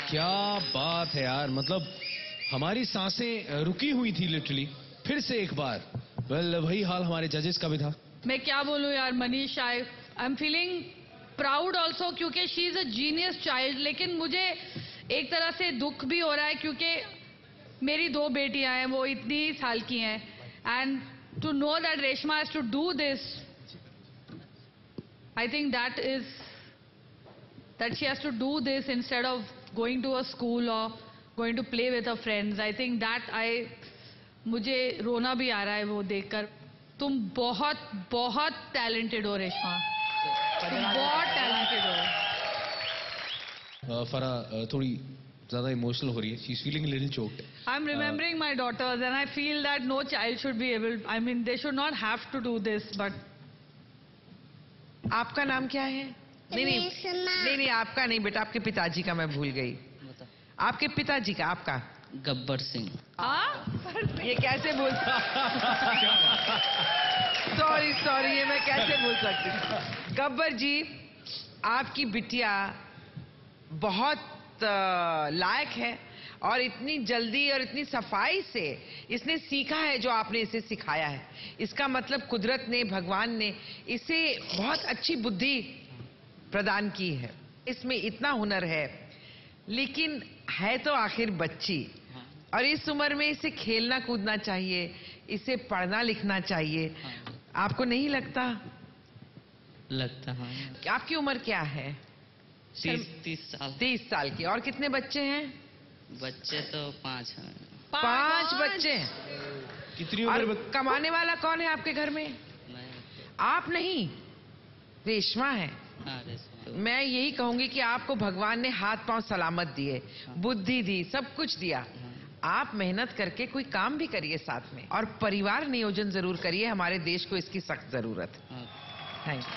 क्या बात है यार, मतलब हमारी सांसें रुकी हुई थी लिटरली। फिर से एक बार वही हाल हमारे जजेस का भी था। मैं क्या बोलूं यार Manish, I am feeling proud also क्योंकि she is a genius child. लेकिन मुझे एक तरह से दुख भी हो रहा है क्योंकि मेरी 2 बेटियां हैं, वो इतनी साल की हैं, and to know that Reshma has to do this, I think that she has to do this instead of going to a school or going to play with her friends. I think that मुझे रोना भी आ रहा है वो देखकर. तुम बहुत बहुत टैलेंटेड हो रेशमा, तुम बहुत टैलेंटेड हो. फरा थोड़ी ज्यादा इमोशनल हो रही है. She's feeling a little choked. I'm remembering my daughters and I feel that no child should be able, I mean they should not have to do this, but. आपका नाम क्या है? नहीं, आपका नहीं बेटा, आपके पिताजी का मैं भूल गई. आपके पिताजी का, आपका? गब्बर सिंह. ये कैसे भूल सॉरी ये मैं कैसे भूल सकती हूँ. गब्बर जी, आपकी बिटिया बहुत लायक है और इतनी जल्दी और इतनी सफाई से इसने सीखा है जो आपने इसे सिखाया है. इसका मतलब कुदरत ने, भगवान ने इसे बहुत अच्छी बुद्धि प्रदान की है. इसमें इतना हुनर है, लेकिन है तो आखिर बच्ची, और इस उम्र में इसे खेलना कूदना चाहिए, इसे पढ़ना लिखना चाहिए. आपको नहीं लगता? लगता है. आपकी उम्र क्या है? 30 साल. 30 साल की. और कितने बच्चे हैं? बच्चे तो 5 हैं. 5 बच्चे. कितनी और उम्र? कमाने वाला कौन है आपके घर में? आप नहीं, रेशमा है. मैं यही कहूंगी कि आपको भगवान ने हाथ पांव सलामत दिए, बुद्धि दी, सब कुछ दिया. आप मेहनत करके कोई काम भी करिए साथ में, और परिवार नियोजन जरूर करिए. हमारे देश को इसकी सख्त जरूरत है. Thank you.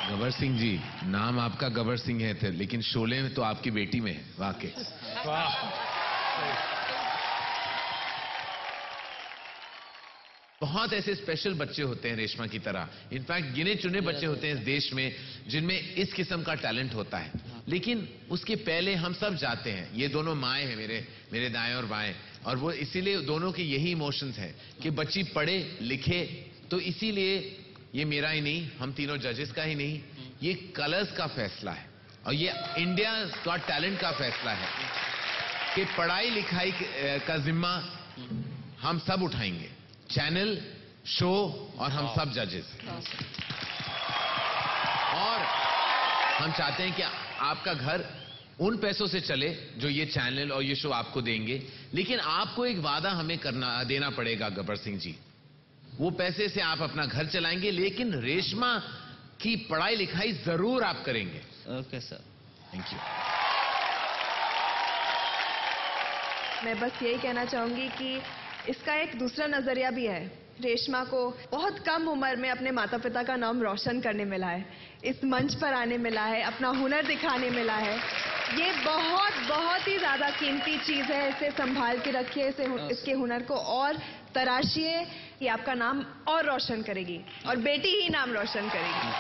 गब्बर सिंह जी, नाम आपका गब्बर सिंह है थे, लेकिन शोले में तो आपकी बेटी में है. वाकई बहुत ऐसे स्पेशल बच्चे होते हैं रेशमा की तरह. इनफैक्ट गिने चुने बच्चे होते हैं इस देश में जिनमें इस किस्म का टैलेंट होता है. लेकिन उसके पहले हम सब जाते हैं. ये दोनों माएँ हैं मेरे दाएं और बाएं, और वो इसीलिए दोनों के यही इमोशंस हैं कि बच्ची पढ़े लिखे. तो इसीलिए ये मेरा ही नहीं, हम तीनों जजेस का ही नहीं, ये कलर्स का फैसला है और ये इंडिया का टैलेंट का फैसला है कि पढ़ाई लिखाई का जिम्मा हम सब उठाएंगे. चैनल, शो और हम सब जजेस. और हम चाहते हैं कि आपका घर उन पैसों से चले जो ये चैनल और ये शो आपको देंगे. लेकिन आपको एक वादा हमें देना पड़ेगा गब्बर सिंह जी. वो पैसे से आप अपना घर चलाएंगे, लेकिन रेशमा की पढ़ाई लिखाई जरूर आप करेंगे. Okay sir. Thank you. मैं बस यही कहना चाहूंगी कि इसका एक दूसरा नजरिया भी है. रेशमा को बहुत कम उम्र में अपने माता पिता का नाम रोशन करने मिला है, इस मंच पर आने मिला है, अपना हुनर दिखाने मिला है. ये बहुत ही ज्यादा कीमती चीज है. इसे संभाल के रखिए, इसके हुनर को और तराशिए. ये आपका नाम और रोशन करेगी, और बेटी ही नाम रोशन करेगी.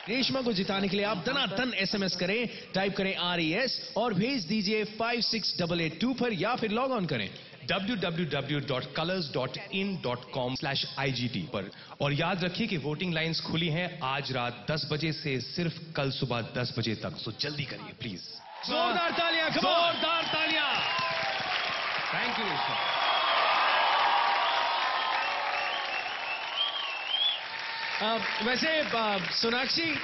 रेशमा को जिताने के लिए आप धनाधन SMS करें, टाइप करें RES और भेज दीजिए 56882 पर, या फिर लॉग ऑन करें www.colors.in.com/IGT पर. और याद रखिए कि वोटिंग लाइंस खुली हैं आज रात 10 बजे से सिर्फ कल सुबह 10 बजे तक. सो जल्दी करिए प्लीज. जोरदार तालियां, जोरदार तालियां. Thank you Reshma. वैसे सोनाक्षी,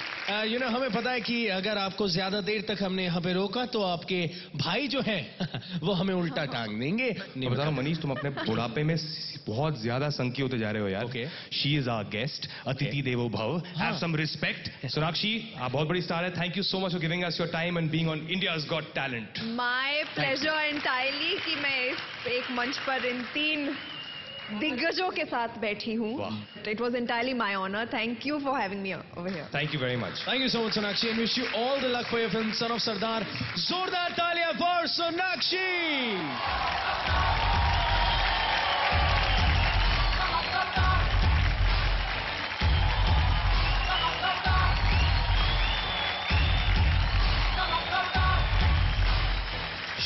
हमें पता है कि अगर आपको ज्यादा देर तक हमने यहाँ पे रोका तो आपके भाई जो हैं वो हमें उल्टा टांग देंगे. नहीं बता मनीष, तुम अपने बुढ़ापे में बहुत ज्यादा संकी होते जा रहे हो यार. शी इज आवर गेस्ट, अतिथि देवो भव. Have some respect. सोनाक्षी, आप बहुत बड़ी स्टार है. Thank you so much for giving us your time and being on India's got talent. My pleasure entirely कि मैं एक मंच पर इन 3 दिग्गजों के साथ बैठी हूँ. It was entirely my honor. Thank you for having me over here. Thank you very much. Thank you so much, Sonakshi, and wish you all the luck for your film, Son of Sardar. Zordar taaliyan for Sonakshi.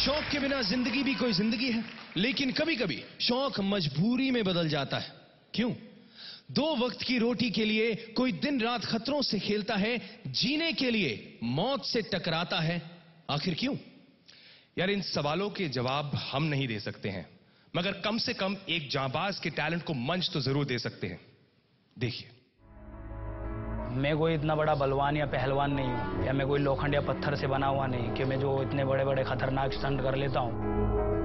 शौक के बिना जिंदगी भी कोई जिंदगी है, लेकिन कभी कभी शौक मजबूरी में बदल जाता है. क्यों? 2 वक्त की रोटी के लिए कोई दिन रात खतरों से खेलता है, जीने के लिए मौत से टकराता है। आखिर क्यों? यार, इन सवालों के जवाब हम नहीं दे सकते हैं, मगर कम से कम एक जांबाज के टैलेंट को मंच तो जरूर दे सकते हैं। देखिए, मैं कोई इतना बड़ा बलवान या पहलवान नहीं हूँ, या मैं कोई लोखंड या पत्थर से बना हुआ नहीं कि मैं जो इतने बड़े बड़े खतरनाक स्टंट कर लेता हूँ।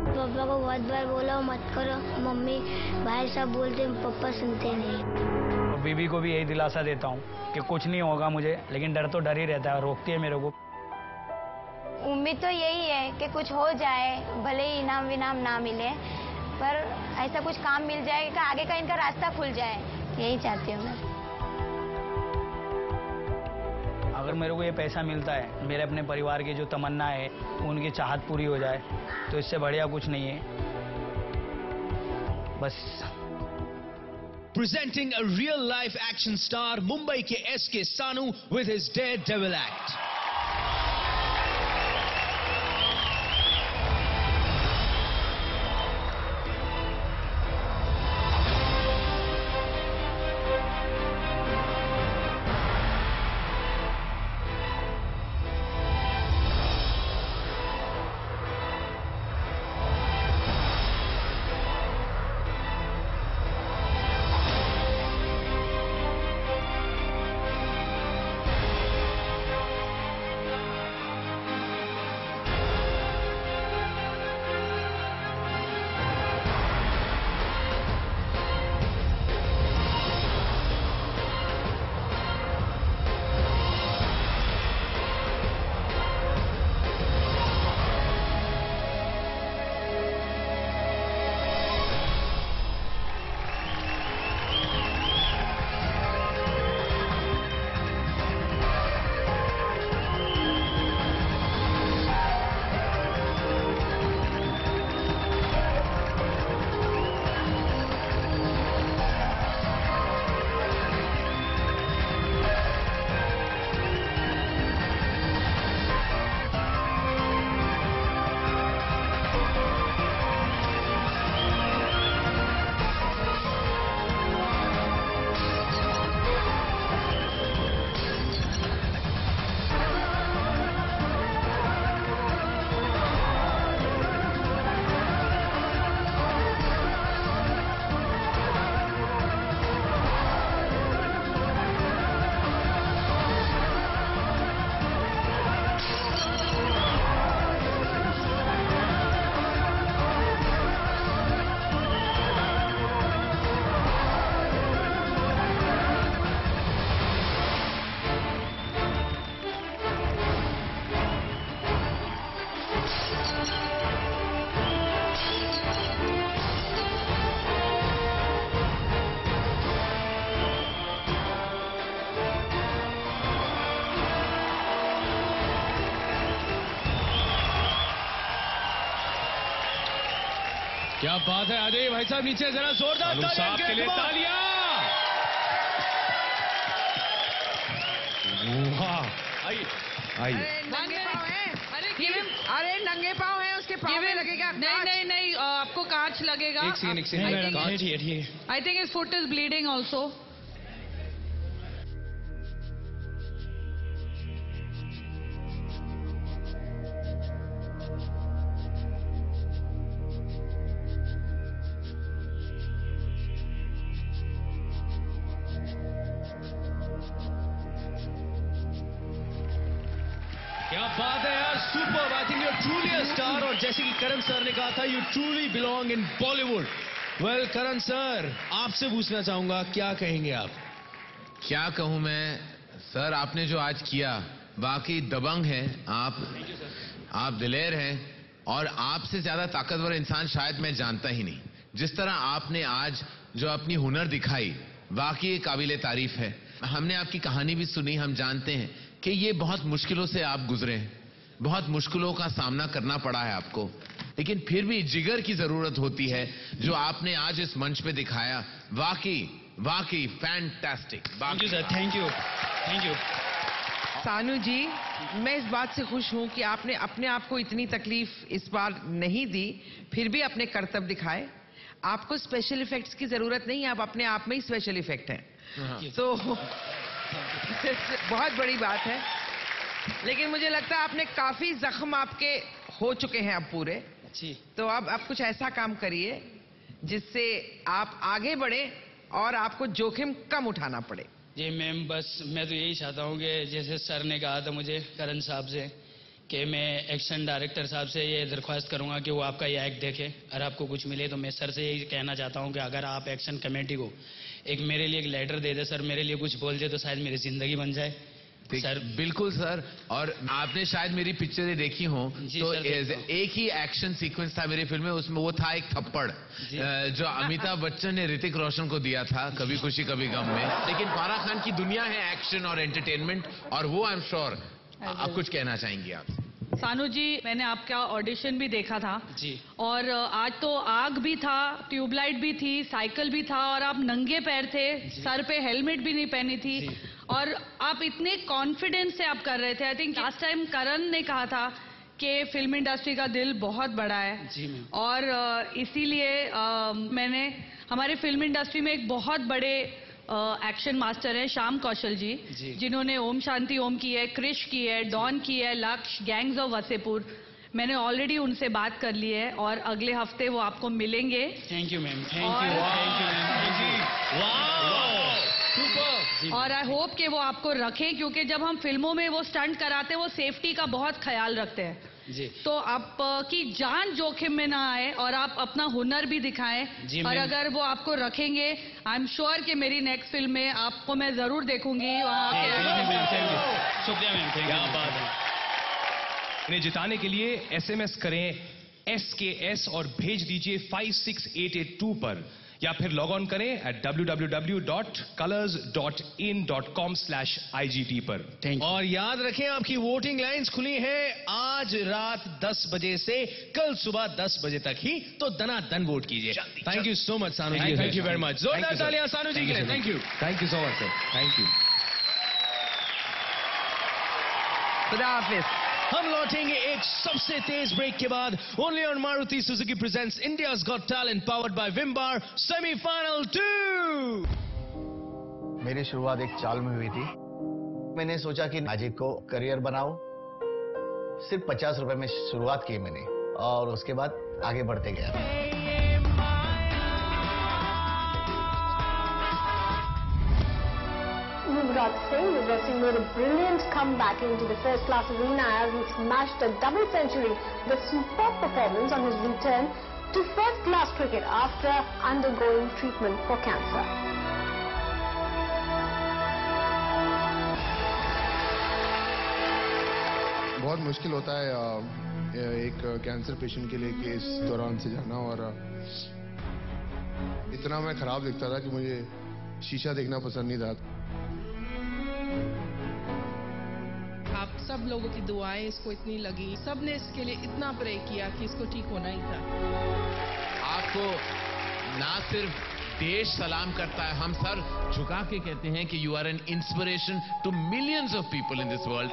पापा को बहुत बार बोला मत करो, मम्मी भाई सब बोलते हैं, पापा सुनते नहीं। और बीबी को भी यही दिलासा देता हूँ कि कुछ नहीं होगा मुझे, लेकिन डर तो डर ही रहता है, रोकती है मेरे को। उम्मीद तो यही है कि कुछ हो जाए, भले ही इनाम विनाम ना मिले, पर ऐसा कुछ काम मिल जाए कि आगे का इनका रास्ता खुल जाए, यही चाहती हूँ मैं। अगर मेरे को ये पैसा मिलता है, मेरे अपने परिवार की जो तमन्ना है उनकी चाहत पूरी हो जाए, तो इससे बढ़िया कुछ नहीं है। बस। Presenting a real life action star, Mumbai के SK सानू with his Daredevil act. क्या बात है, आ जाइए भाई साहब नीचे, जरा जोरदार सानू साहब के लिए तालियां। वाह, आइए आइए। नंगे पाँव हैं, अरे नंगे पाँव हैं, उसके पाँव में लगेगा। नहीं नहीं, आपको कांच लगेगा। एक second. I think his foot is bleeding also. क्या बात है यार, super. I think you are truly a star, और जैसे कि करण सर ने कहा था, you truly belong in Bollywood. Well Karan sir, आपसे पूछना चाहूंगा, क्या कहेंगे आप? क्या कहूं मैं सर, आपने जो आज किया वाकई दबंग है। आप दिलेर हैं, और आपसे ज्यादा ताकतवर इंसान शायद मैं जानता ही नहीं। जिस तरह आपने आज जो अपनी हुनर दिखाई, वाकई काबिले तारीफ है। हमने आपकी कहानी भी सुनी, हम जानते हैं कि ये बहुत मुश्किलों से आप गुजरे हैं, बहुत मुश्किलों का सामना करना पड़ा है आपको, लेकिन फिर भी जिगर की जरूरत होती है, जो आपने आज इस मंच पे दिखाया। वाकई fantastic. Thank you sir, thank you. Sanu ji, मैं इस बात से खुश हूं कि आपने अपने आप को इतनी तकलीफ इस बार नहीं दी, फिर भी अपने कर्तव्य दिखाए। आपको स्पेशल इफेक्ट्स की जरूरत नहीं है, आप अपने आप में ही स्पेशल इफेक्ट हैं। तो बहुत बड़ी बात है। लेकिन मुझे लगता है आपने काफी जख्म आपके हो चुके हैं अब पूरे। तो अब आप कुछ ऐसा काम करिए जिससे आप आगे बढ़े और आपको जोखिम कम उठाना पड़े। जी मैम, बस मैं तो यही चाहता हूँ कि जैसे सर ने कहा था मुझे करण साहब से कि मैं एक्शन डायरेक्टर साहब से ये दरख्वास्त करूंगा कि वो आपका ये एक्ट देखे और आपको कुछ मिले, तो मैं सर से यही कहना चाहता हूँ कि अगर आप एक्शन कमेटी को एक मेरे लिए एक लेटर दे दे सर, मेरे लिए कुछ बोल दे, तो शायद मेरी जिंदगी बन जाए। सर बिल्कुल सर। और आपने शायद मेरी पिक्चरें देखी हो तो एक ही एक्शन सीक्वेंस था मेरी फिल्म में, उसमें वो था एक थप्पड़ जो अमिताभ बच्चन ने ऋतिक रोशन को दिया था कभी खुशी कभी गम में। लेकिन फारा खान की दुनिया है एक्शन और एंटरटेनमेंट, और वो आई एम श्योर आप कुछ कहना चाहेंगी आप। सानू जी, मैंने आपका ऑडिशन भी देखा था जी, और आज तो आग भी था, ट्यूबलाइट भी थी, साइकिल भी था, और आप नंगे पैर थे, सर पे हेलमेट भी नहीं पहनी थी, और आप इतने कॉन्फिडेंस से आप कर रहे थे। आई थिंक लास्ट टाइम करण ने कहा था कि फिल्म इंडस्ट्री का दिल बहुत बड़ा है जी, और इसीलिए मैंने हमारे फिल्म इंडस्ट्री में एक बहुत बड़े एक्शन मास्टर है श्याम कौशल जी, जिन्होंने ओम शांति ओम की है, क्रिश की है, डॉन की है, लक्ष्य, गैंग्स ऑफ वसेपुर। मैंने ऑलरेडी उनसे बात कर ली है और अगले हफ्ते वो आपको मिलेंगे। Thank you ma'am, thank you, thank you ma'am. और आई होप कि वो आपको रखें, क्योंकि जब हम फिल्मों में वो स्टंट कराते हैं वो सेफ्टी का बहुत ख्याल रखते हैं जी। तो आपकी जान जोखिम में ना आए और आप अपना हुनर भी दिखाएं। और अगर वो आपको रखेंगे, आई एम श्योर कि मेरी नेक्स्ट फिल्म में आपको मैं जरूर देखूंगी वहाँ के। शुक्रिया मैम, क्या बात है। इन्हें जिताने के लिए SMS करें SKS और भेज दीजिए 56882 पर, या फिर लॉग ऑन करें www.colors.in.com/IGT पर। और याद रखें, आपकी वोटिंग लाइंस खुली हैं आज रात 10 बजे से कल सुबह 10 बजे तक ही, तो दनादन वोट कीजिए। Thank you so much Sanu ji, thank you very much. जोरदार तालियां सानू जी के लिए। Thank you, thank you so much sir, thank you. खुदा हाफिज। हम लौटेंगे एक सबसे तेज ब्रेक के बाद। Only on Maruti Suzuki presents India's got talent powered by Vim bar semifinal 2। मेरी शुरुआत एक चाल में हुई थी। मैंने सोचा कि मैजिक को करियर बनाओ। सिर्फ 50 रुपए में शुरुआत की मैंने, और उसके बाद आगे बढ़ते गया। Yuvraj Singh, the wrestler, made a brilliant comeback into the first-class arena as he smashed a double century with superb performance on his return to first-class cricket after undergoing treatment for cancer. बहुत मुश्किल होता है एक cancer patient के लिए कि इस दौरान से जाना, और इतना मैं खराब दिखता था कि मुझे शीशा देखना पसंद नहीं था। आप सब लोगों की दुआएं इसको इतनी लगी, सब ने इसके लिए इतना प्रे किया कि इसको ठीक होना ही था। आपको ना सिर्फ देश सलाम करता है, हम सर झुका के कहते हैं कि you are an inspiration to millions of people in this world.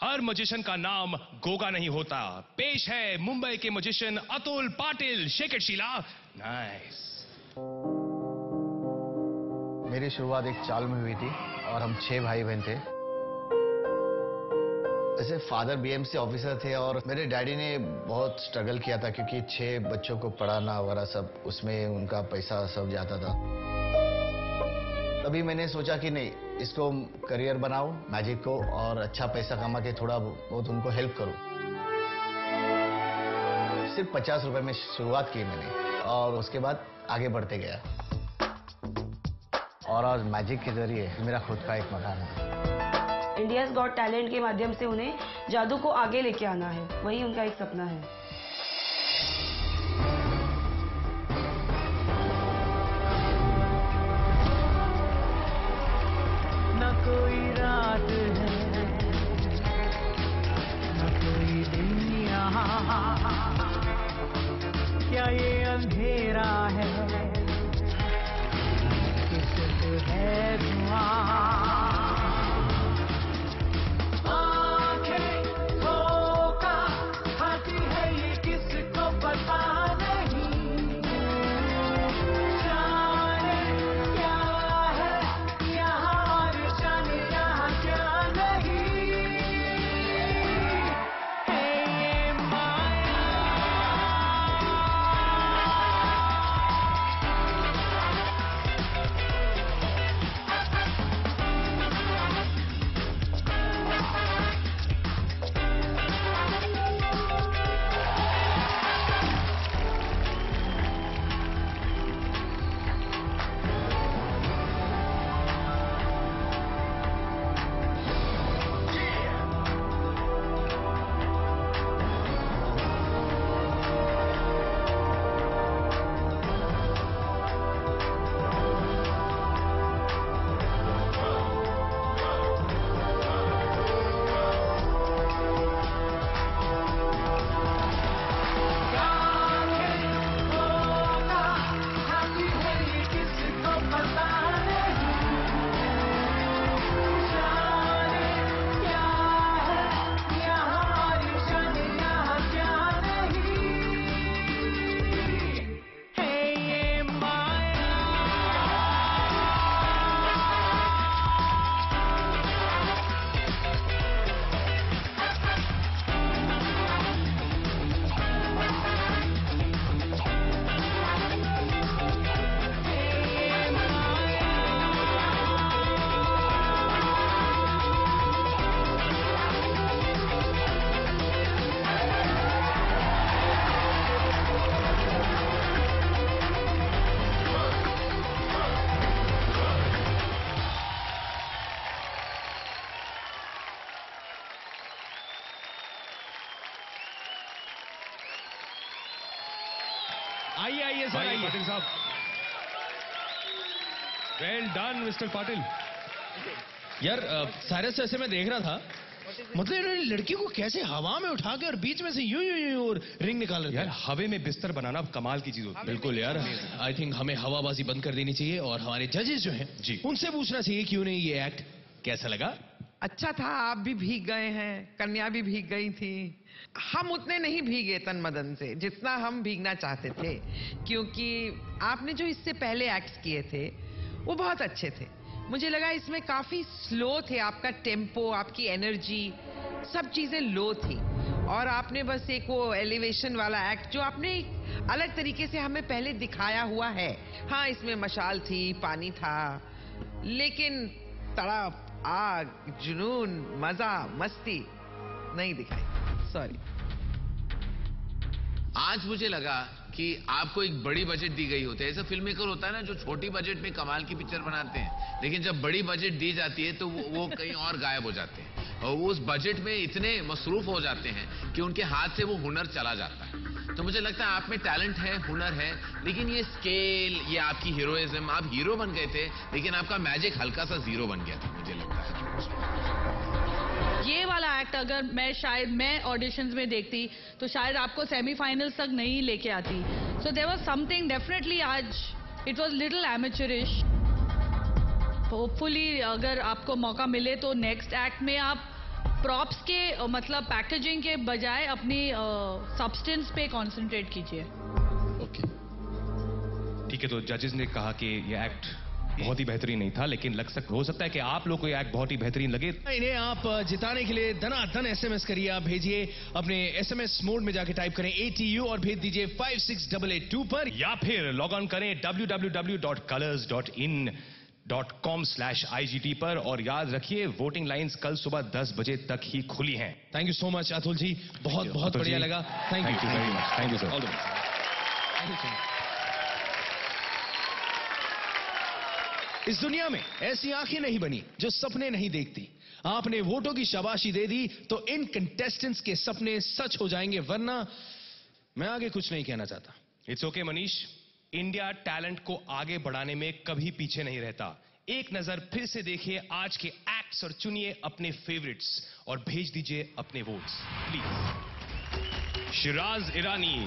हर मजिशियन का नाम गोगा नहीं होता। पेश है मुंबई के magician Atul Patil. Shake it Sheila. Nice. मेरी शुरुआत एक चाल में हुई थी और हम 6 भाई बहन थे। जैसे फादर BMC ऑफिसर थे और मेरे डैडी ने बहुत स्ट्रगल किया था, क्योंकि 6 बच्चों को पढ़ाना वगैरह सब, उसमें उनका पैसा सब जाता था। तभी मैंने सोचा कि नहीं, इसको करियर बनाओ मैजिक को, और अच्छा पैसा कमा के थोड़ा बहुत उनको हेल्प करूं। सिर्फ 50 रुपए में शुरुआत की मैंने, और उसके बाद आगे बढ़ते गया, और आज मैजिक के जरिए मेरा खुद का एक मकान है। इंडियाज गॉट टैलेंट के माध्यम से उन्हें जादू को आगे लेके आना है, वही उनका एक सपना है। न कोई रात है, न कोई दिन यहाँ, क्या ये अंधेरा है है धुआं। आंखें धोखा खाती है ये किसको पता नहीं, जाने क्या है यहाँ और जाने यहाँ क्या नहीं, है ये माया। आइए आइए सर, आइए पाटिल साहब। Well done mister Patil. यार साइरस, ऐसे मैं देख रहा था, मतलब इन्होंने लड़की को कैसे हवा में उठा के और बीच में से यूं यूं यूं और रिंग निकाल रहे थे। यार हवे में बिस्तर बनाना कमाल की चीज होती है। बिल्कुल यार, आई थिंक हमें हवाबाजी बंद कर देनी चाहिए और हमारे जजेस जो हैं जी, उनसे पूछना चाहिए कि उन्हें ये एक्ट कैसा लगा। अच्छा था, आप भी भीग गए हैं, कन्या भी भीग गई थी। हम उतने नहीं भीगे तन मदन से जितना हम भीगना चाहते थे, क्योंकि आपने जो इससे पहले एक्ट्स किए थे वो बहुत अच्छे थे। मुझे लगा इसमें काफी स्लो थे, आपका टेम्पो, आपकी एनर्जी, सब चीजें लो थी। और आपने बस एक वो एलिवेशन वाला एक्ट जो आपने एक अलग तरीके से हमें पहले दिखाया हुआ है। हाँ, इसमें मशाल थी, पानी था, लेकिन तड़प, आग, जुनून, मजा, मस्ती नहीं दिखाई। सॉरी। आज मुझे लगा कि आपको एक बड़ी बजट दी गई होती है। ऐसा फिल्म मेकर होता है ना जो छोटी बजट में कमाल की पिक्चर बनाते हैं, लेकिन जब बड़ी बजट दी जाती है तो वो कहीं और गायब हो जाते हैं और वो उस बजट में इतने मसरूफ हो जाते हैं कि उनके हाथ से वो हुनर चला जाता है। तो मुझे लगता है आप में टैलेंट है, हुनर है, लेकिन ये स्केल, ये आपकी हीरोइज्म, आप हीरो बन गए थे लेकिन आपका मैजिक हल्का सा जीरो बन गया था, मुझे लगता है। ये वाला एक्ट अगर मैं ऑडिशंस में देखती तो शायद आपको सेमीफाइनल्स तक नहीं लेके आती। So there was something definitely, आज it was little amateurish. Hopefully अगर आपको मौका मिले तो नेक्स्ट एक्ट में आप प्रॉप्स के मतलब पैकेजिंग के बजाय अपनी सब्सटेंस पे कंसंट्रेट कीजिए। ओके, ठीक है। तो जजेस ने कहा कि ये एक्ट बहुत ही बेहतरीन नहीं था, लेकिन हो सकता है कि आप लोग को ये एक्ट बहुत ही बेहतरीन लगे। इन्हें आप जिताने के लिए धनाधन एसएमएस करिए। आप भेजिए अपने एसएमएस मोड में जाके टाइप करें ATU और भेज दीजिए 56882 पर, या फिर लॉग ऑन करें www.colors.in.com/IGT पर। और याद रखिए वोटिंग लाइंस कल सुबह 10 बजे तक ही खुली हैं। Thank you so much Atul ji, बहुत बहुत बढ़िया लगा। Thank you very much. Thank you sir. All the best. इस दुनिया में ऐसी आंखें नहीं बनी जो सपने नहीं देखती। आपने वोटों की शाबाशी दे दी तो इन कंटेस्टेंट्स के सपने सच हो जाएंगे, वरना मैं आगे कुछ नहीं कहना चाहता। It's okay Manish, India talent को आगे बढ़ाने में कभी पीछे नहीं रहता। एक नजर फिर से देखिए आज के एक्ट्स और चुनिए अपने फेवरेट्स और भेज दीजिए अपने votes please. Shiraz Irani,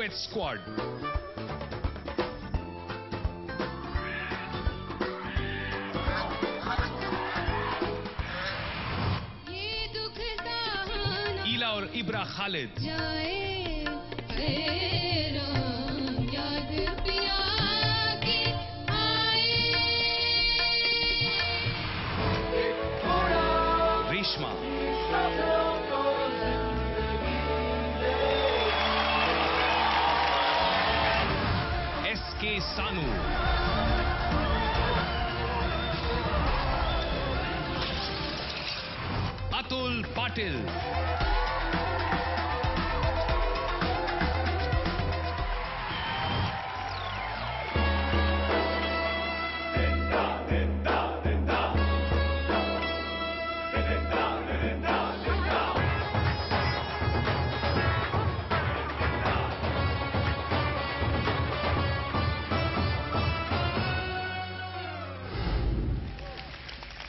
duet squad. Ila और इब्रा खालिद। रेशमा। एसके सानू। अतुल पाटिल।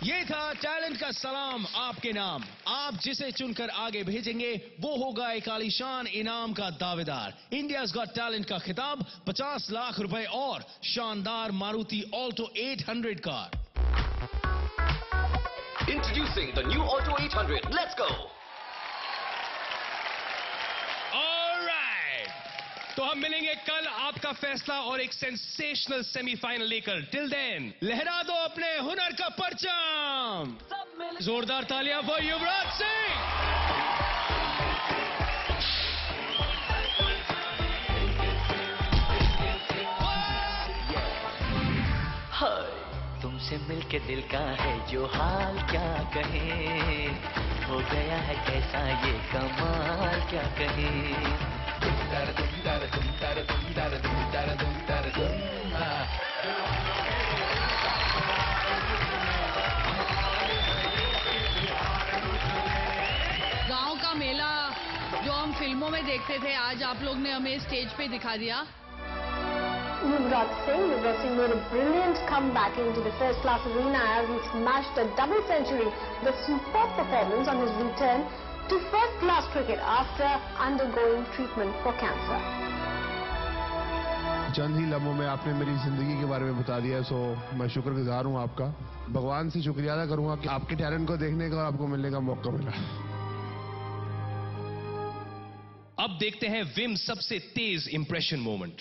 ये था टैलेंट का सलाम आपके नाम। आप जिसे चुनकर आगे भेजेंगे वो होगा एक आलीशान इनाम का दावेदार। इंडियाज गॉट टैलेंट का खिताब, 50 लाख रुपए और शानदार Maruti Alto 800 car. Introducing the new Auto 800. Let's go. तो हम मिलेंगे कल आपका फैसला और एक सेंसेशनल सेमीफाइनल लेकर। टिल देन लहरा दो अपने हुनर का परचम। जोरदार तालियां फॉर युवराज सिंह। हाय तुमसे मिलके दिल का है जो हाल, क्या कहे हो गया है कैसा ये कमाल, क्या कहे। गांव का मेला जो हम फिल्मों में देखते थे, आज आप लोग ने हमें स्टेज पे दिखा दिया। Yuvraj Singh reversing made a brilliant comeback into the first class arena as he smashed a double century. The superb performance on his return to first class cricket after undergoing treatment for cancer. चंद ही लम्हों में आपने मेरी जिंदगी के बारे में बता दिया, सो मैं शुक्रगुजार हूँ आपका। भगवान से शुक्रिया अदा करूंगा कि आपके टैलेंट को देखने का और आपको मिलने का मौका मिला। अब देखते हैं विम सबसे तेज इंप्रेशन मोमेंट।